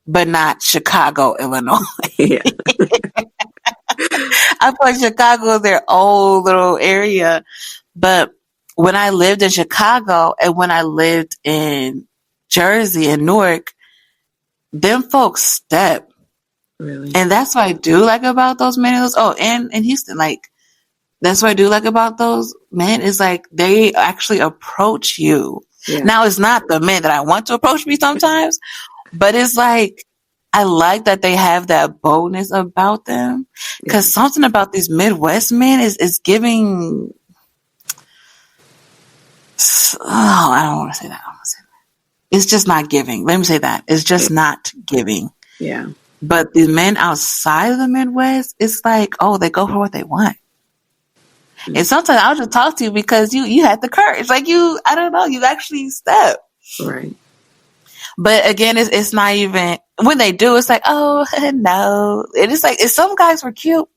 but not Chicago, Illinois. Yeah. I feel like Chicago is their old little area. But when I lived in Chicago and when I lived in Jersey and Newark, them folks step. Really? And that's what I do like about those men. And in Houston, like, that's what I do like about those men is like they actually approach you. Yeah. Now, it's not the men that I want to approach me sometimes, but it's like I like that they have that boldness about them, because something about these Midwest men is giving. I don't want to say that. It's just not giving. Let me say that. It's just not giving. Yeah. But the men outside of the Midwest, it's like, they go for what they want. And sometimes I'll just talk to you because you had the courage. Like I don't know, you actually step. Right. But again, it's not even when they do. It's like, oh no, it is like some guys were cute,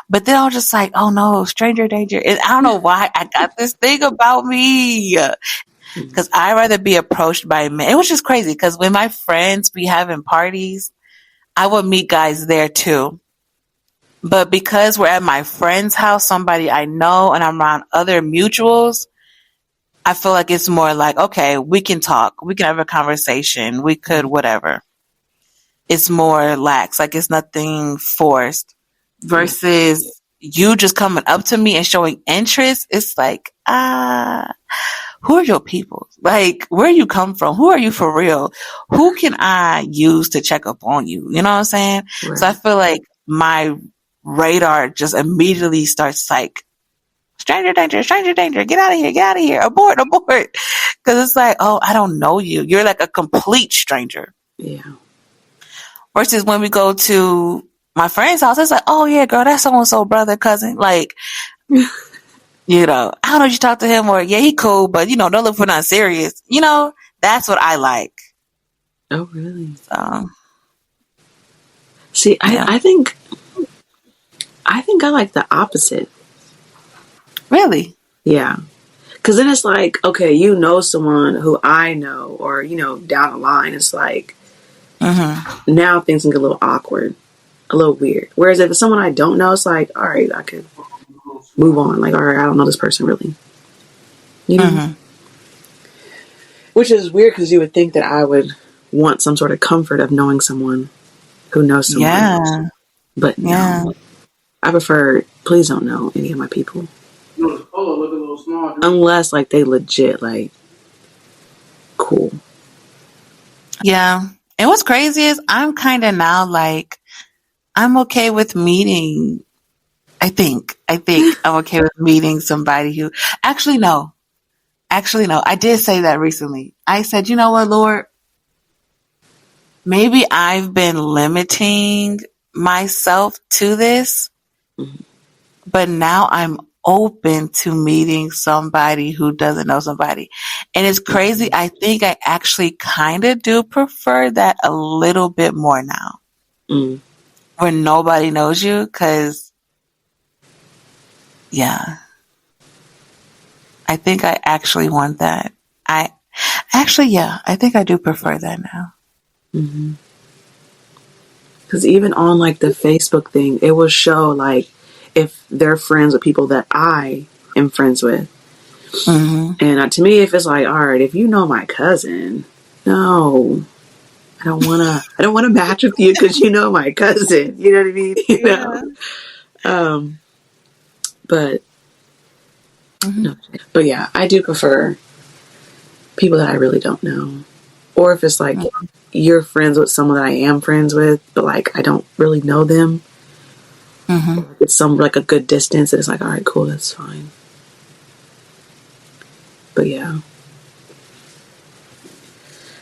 but then I'm just like, oh no, stranger danger. And I don't know why I got this thing about me because I rather be approached by men. It was just crazy because when my friends be having parties, I would meet guys there too. But because we're at my friend's house, somebody I know, and I'm around other mutuals, I feel like it's more like, okay, we can talk. We can have a conversation. We could, whatever. It's more lax. Like it's nothing forced versus you just coming up to me and showing interest. It's like, who are your people? Like, where you come from? Who are you for real? Who can I use to check up on you? You know what I'm saying? Right. So I feel like my radar just immediately starts like, stranger danger, get out of here, abort. Because it's like, oh, I don't know you. You're like a complete stranger. Yeah. Versus when we go to my friend's house, it's like, oh yeah, girl, that's so-and-so brother, cousin. Like, you know, I don't know if you talk to him or, yeah, he cool, but, you know, don't look for nothing serious. You know, that's what I like. Oh, really? So, see, yeah. I think I like the opposite. Really? Yeah. Because then it's like, okay, you know someone who I know, or, you know, down the line, it's like, now things can get a little awkward, a little weird. Whereas if it's someone I don't know, it's like, all right, I could move on. Like, all right, I don't know this person really. You know? Which is weird because you would think that I would want some sort of comfort of knowing someone who knows someone else. But no. I prefer, please don't know any of my people. Unless, like, they legit, like, cool. Yeah. And what's crazy is I'm kind of now, like, I'm okay with meeting, I think I'm okay with meeting somebody who, actually, no. I did say that recently. I said, you know what, Lord? Maybe I've been limiting myself to this, but now I'm open to meeting somebody who doesn't know somebody. And it's crazy. I think I actually kind of do prefer that a little bit more now. Where nobody knows you, because, yeah. I think I actually want that. I think I do prefer that now. Because even on, like, the Facebook thing, it will show, like, if they're friends with people that I am friends with. And to me, if it's like, all right, if you know my cousin, no, I don't want to match with you because you know my cousin. You know what I mean? You know? But, no. But yeah, I do prefer people that I really don't know. Or if it's like, you're friends with someone that I am friends with, but, like, I don't really know them. It's some, like, a good distance. And it's like, all right, cool, that's fine. But yeah.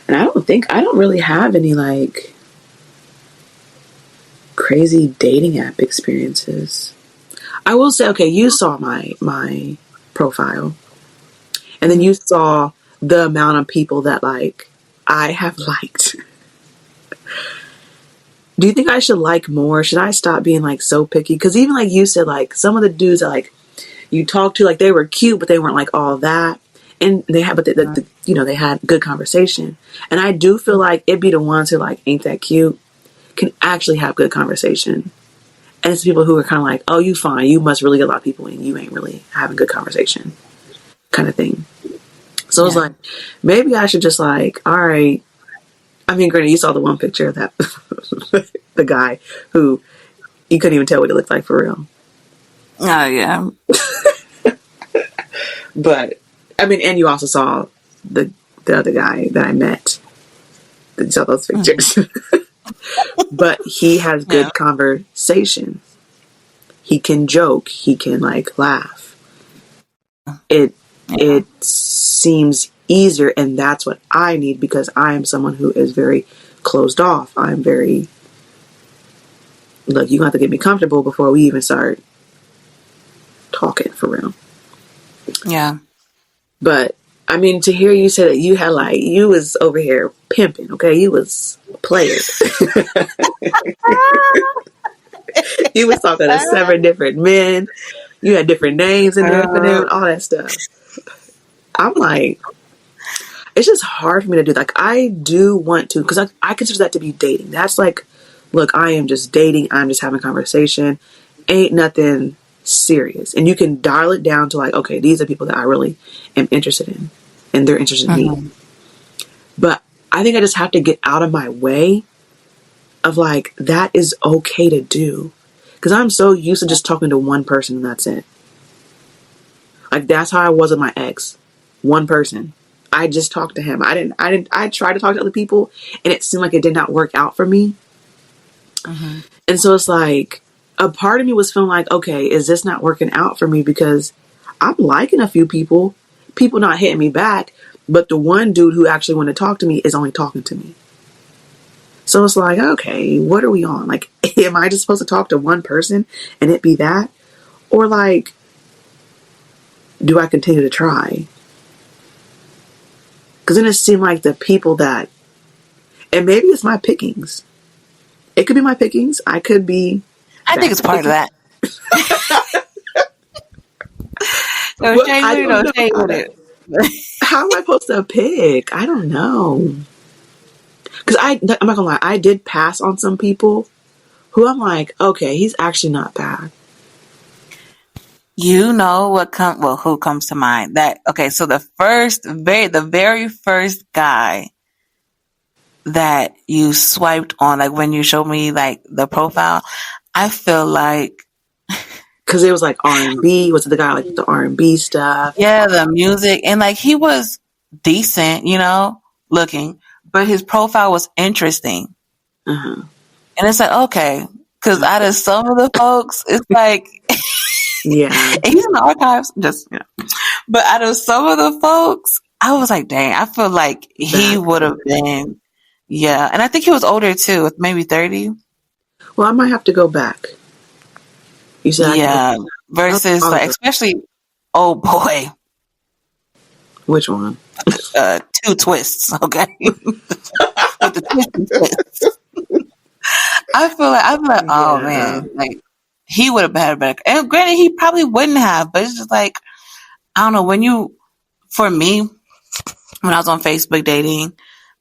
And I don't really have any, like, crazy dating app experiences. I will say, okay, you saw my profile. And then you saw the amount of people that, like, I have liked. Do you think I should like more? Should I stop being, like, so picky? Because even, like you said, like, some of the dudes that, like, you talked to, like, they were cute, but they weren't, like, all that. And they had, but you know, they had good conversation. And I do feel like it'd be the ones who, like, ain't that cute, can actually have good conversation. And it's people who are kind of like, oh, you fine. You must really get a lot of people and you ain't really having good conversation kind of thing. So it's like, maybe I should just, like, all right. I mean, granted, you saw the one picture of that, the guy who you couldn't even tell what he looked like for real. Oh, yeah. But, I mean, and you also saw the other guy that I met. You saw those pictures. But he has good conversation. He can joke. He can, like, laugh. It seems easier, and that's what I need because I am someone who is very closed off. I'm very, look, you have to get me comfortable before we even start talking for real. Yeah. But I mean, to hear you say that you had like, you was over here pimping, okay? You was a player. You was talking to 7 different men. You had different names in there for them, all that stuff. I'm like, it's just hard for me to do. Like, I do want to, because I consider that to be dating. That's like, look, I am just dating. I'm just having a conversation. Ain't nothing serious. And you can dial it down to like, okay, these are people that I really am interested in, and they're interested in me. But I think I just have to get out of my way of like, that is okay to do. Because I'm so used to just talking to one person and that's it. Like, that's how I was with my ex. One person. I just talked to him. I tried to talk to other people and it seemed like it did not work out for me. And so it's like, a part of me was feeling like, okay, is this not working out for me? Because I'm liking a few people not hitting me back, but the one dude who actually wanted to talk to me is only talking to me. So it's like, okay, what are we on? Like, am I just supposed to talk to one person and it be that? Or like, do I continue to try? Because then it seemed like the people that, and maybe it's my pickings. It could be my pickings. I could be. I think it's part of that. No shade with it. How am I supposed to pick? I don't know. Because I'm not gonna lie, I did pass on some people who I'm like, okay, he's actually not bad. You know who comes to mind? That okay, so the very first guy that you swiped on, like when you showed me like the profile, I feel like because it was like R&B. Was it the guy like the R&B stuff? Yeah, the music, and like he was decent, looking, but his profile was interesting, and it's like okay, because out of some of the folks, it's like. Yeah. He's in the archives, but out of some of the folks, I was like, dang, I feel like he would have been, and I think he was older too, maybe 30. Well, I might have to go back. You said versus like, especially, oh boy. Which one? 2 twists, okay? With the twists. I feel like, oh man, like, he would have had better. And granted, he probably wouldn't have, but it's just like, I don't know, for me, when I was on Facebook dating,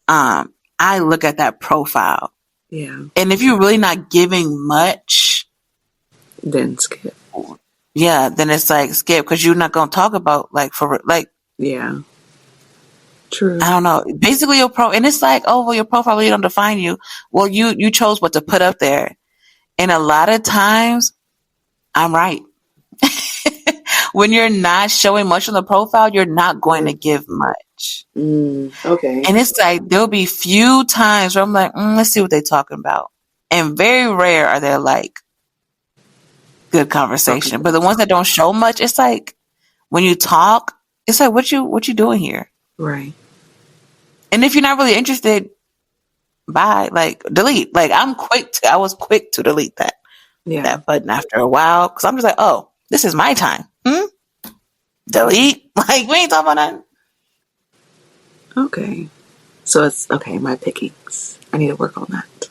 I look at that profile. Yeah. And if you're really not giving much, then skip. Yeah, then it's like skip, because you're not going to talk about yeah. True. I don't know. Basically and it's like, oh, well, your profile really don't define you. Well, you chose what to put up there. And a lot of times, I'm right. When you're not showing much on the profile, you're not going to give much. Okay. And it's like, there'll be few times where I'm like, let's see what they're talking about. And very rare are there like good conversation. But the ones that don't show much, it's like, when you talk, it's like, what you doing here? Right. And if you're not really interested, bye. Like, delete. Like, I was quick to delete that button after a while, because I'm just like, oh, this is my time. Delete. Like, we ain't talking about nothing. Okay. So it's okay. My pickings. I need to work on that.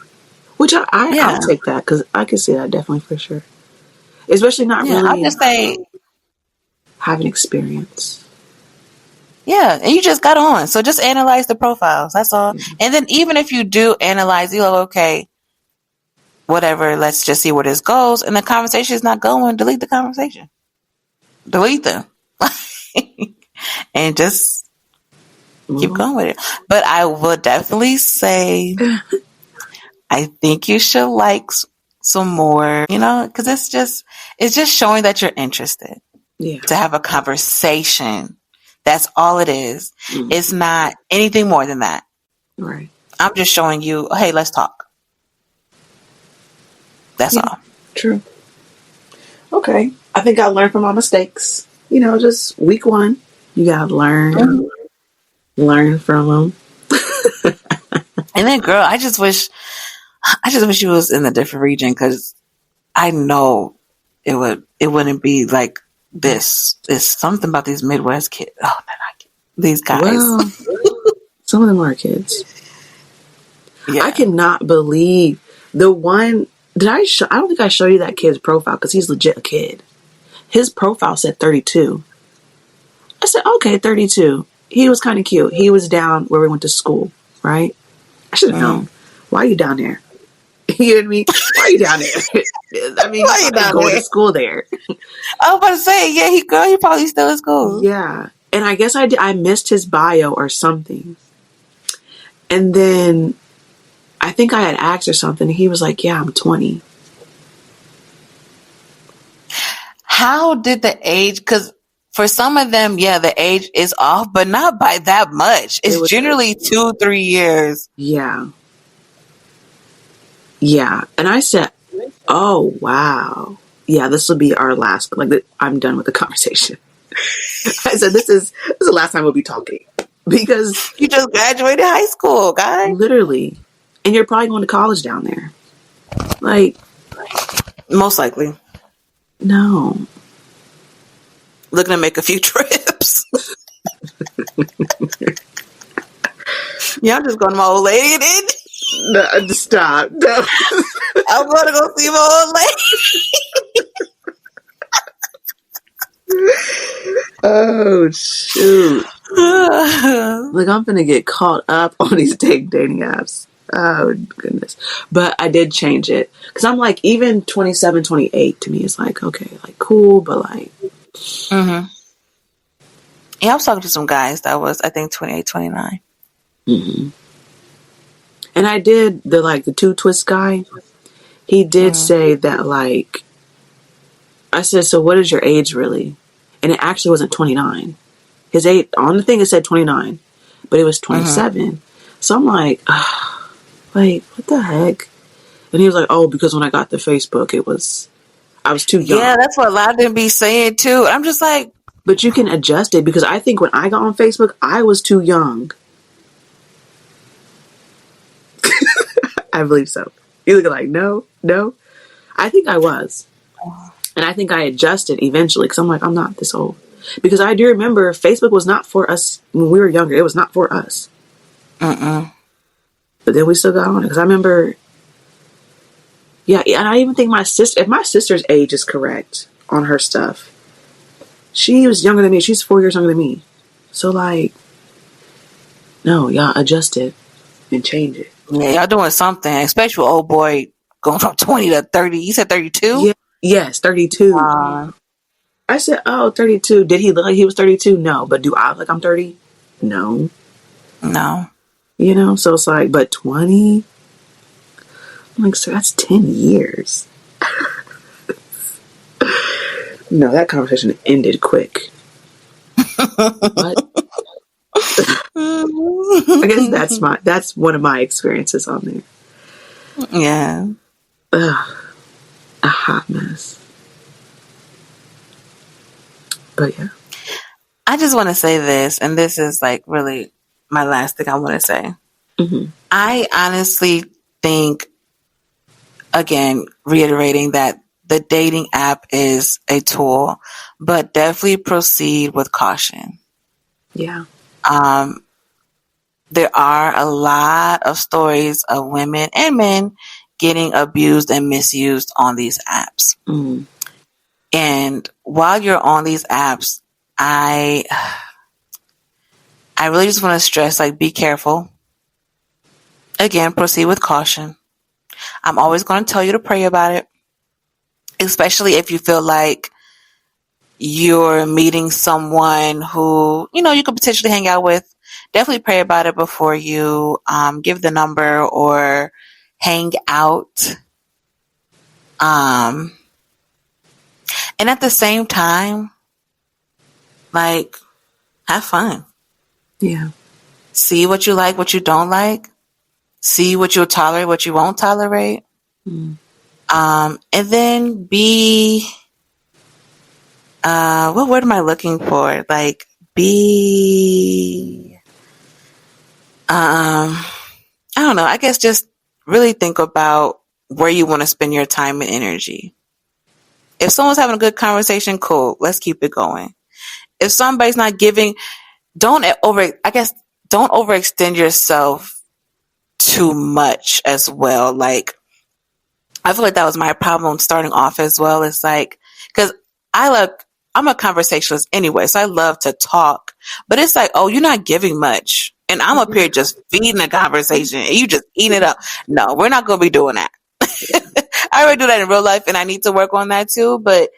Which I'll take that, because I can see that definitely for sure. Especially not really. I'll just say having experience. Yeah, and you just got on, so just analyze the profiles. That's all. And then even if you do analyze, you're like, okay, whatever, let's just see where this goes. And the conversation is not going, delete the conversation. Delete them. And just keep going with it. But I will definitely say, I think you should like some more, because it's just showing that you're interested. Yeah. To have a conversation. That's all it is. It's not anything more than that. Right. I'm just showing you, hey, let's talk. That's all. True. Okay. I think I learned from my mistakes. Just week 1, you gotta learn. Learn from them. And then, girl, I just wish you was in a different region, because I know it wouldn't be like this. It's something about these Midwest kids. Oh, man, These guys. Well, some of them are kids. Yeah. I cannot believe the one. I don't think I showed you that kid's profile because he's legit a kid. His profile said 32. I said, okay, 32. He was kind of cute. He was down where we went to school, right? I should have known. Why are you down there? You know what I mean? Why are you down there? I mean, Why he's you probably down going there? to school there. I was about to say, yeah, he probably still in school. Yeah. And I guess I missed his bio or something. And then I think I had asked or something. He was like, yeah, I'm 20. How did the age, because for some of them, yeah, the age is off, but not by that much. It's generally 2-3 years. Yeah. Yeah. And I said, oh, wow. Yeah, this will be our last, like, I'm done with the conversation. I said, this is the last time we'll be talking. Because you just graduated high school, guy. Literally. And you're probably going to college down there. Like. Most likely. No. Looking to make a few trips. Yeah, I'm just going to my old lady then. No, stop. No. I'm going to go see my old lady. Oh, shoot. Like, I'm going to get caught up on these dating apps. Oh, goodness. But I did change it. Because I'm like, even 27, 28 to me is like, okay, like, cool, but like. Mm-hmm. Yeah, I was talking to some guys that was, I think, 28, 29. Mm-hmm. And I did the two twist guy. He did say that, like, I said, so what is your age really? And it actually wasn't 29. His age, on the thing it said 29, but it was 27. So I'm like, what the heck? And he was like, oh, because when I got the Facebook, I was too young. Yeah, that's what a lot of them be saying too. I'm just like, but you can adjust it because I think when I got on Facebook, I was too young. I believe so. You look like, no. I think I was. And I think I adjusted eventually because I'm like, I'm not this old. Because I do remember Facebook was not for us when we were younger. It was not for us. But then we still got on it. Because I remember, yeah, and I even think if my sister's age is correct on her stuff, she was younger than me. She's 4 years younger than me. So, like, no, y'all adjust it and change it. Yeah, y'all doing something. Especially with old boy going from 20 to 30. You said 32? Yeah. Yes, 32. I said, oh, 32. Did he look like he was 32? No. But do I look like I'm 30? No. You know? So it's like, but 20? I'm like, sir, that's 10 years. No, that conversation ended quick. What? I guess that's one of my experiences on there. Yeah. Ugh, a hot mess. But yeah. I just want to say this, and this is like really my last thing I want to say. Mm-hmm. I honestly think, again, reiterating that the dating app is a tool, but definitely proceed with caution. Yeah. There are a lot of stories of women and men getting abused and misused on these apps. Mm. And while you're on these apps, I really just want to stress, like, be careful. Again, proceed with caution. I'm always going to tell you to pray about it, especially if you feel like you're meeting someone who, you could potentially hang out with. Definitely pray about it before you give the number or hang out. And at the same time, like, have fun. Yeah. See what you like, what you don't like. See what you'll tolerate, what you won't tolerate. Mm. And then be, what word am I looking for? Like, be, I don't know. I guess just really think about where you want to spend your time and energy. If someone's having a good conversation, cool. Let's keep it going. If somebody's not giving, don't overextend yourself too much as well. Like, I feel like that was my problem starting off as well. It's like, cause I'm a conversationalist anyway, so I love to talk, but it's like, oh, you're not giving much. And I'm up here just feeding the conversation and you just eating it up. No, we're not going to be doing that. I already do that in real life and I need to work on that too. But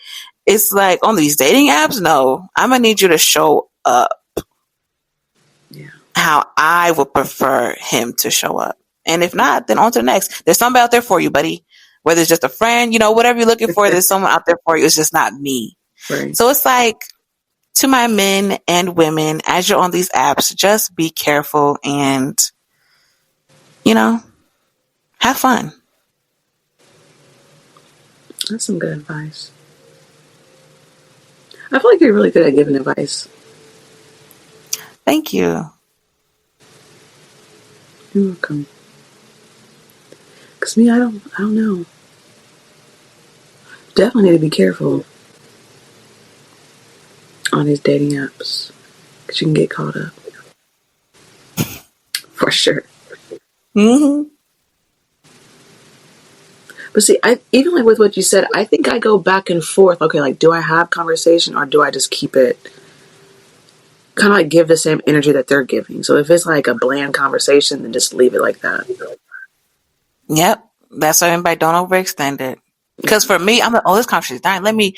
it's like on these dating apps, no, I'm going to need you to show up how I would prefer him to show up. And if not, then on to the next. There's somebody out there for you, buddy. Whether it's just a friend, whatever you're looking for, there's someone out there for you. It's just not me. Right. So it's like, to my men and women, as you're on these apps, just be careful and, have fun. That's some good advice. I feel like you're really good at giving advice. Thank you. You're welcome. Because me, I don't know. Definitely need to be careful on these dating apps. Because you can get caught up. For sure. Mm-hmm. But see, even like with what you said, I think I go back and forth. Okay, like, do I have conversation or do I just keep it, kind of like give the same energy that they're giving? So if it's like a bland conversation, then just leave it like that. Yep. That's why everybody don't overextend it. Because for me, I'm like, oh, this conversation is dying. Let me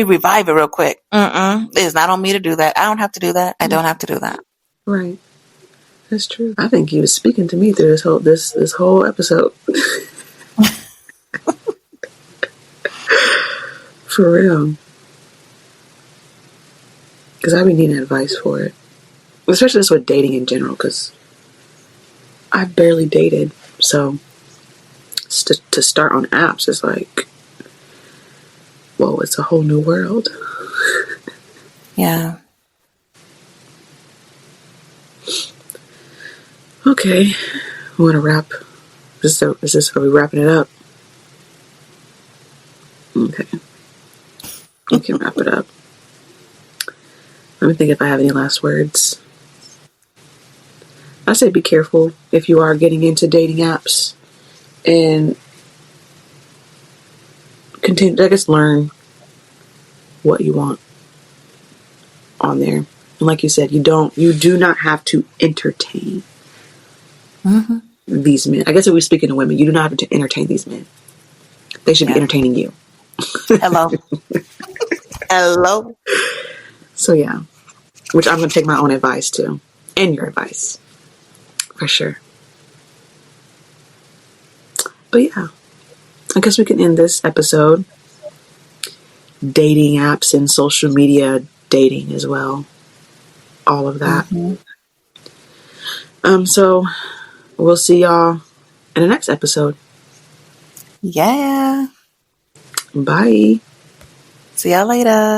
revive it real quick. It's not on me to do that. I don't have to do that. I don't have to do that. Right. That's true. I think he was speaking to me through this whole episode. For real. Because I've been needing advice for it. Especially just with dating in general, because I've barely dated. So to start on apps is like, whoa, it's a whole new world. Yeah. Okay. We want to wrap. Is this are we wrapping it up? Okay. We can wrap it up. Let me think if I have any last words. I say be careful if you are getting into dating apps and continue, I guess, learn what you want on there. And like you said, you do not have to entertain these men. I guess if we're speaking to women, you do not have to entertain these men. They should be entertaining you. Hello. Hello. So yeah, which I'm going to take my own advice too, and your advice, for sure. But yeah, I guess we can end this episode. Dating apps and social media dating as well. All of that. So we'll see y'all in the next episode. Yeah. Bye. See y'all later.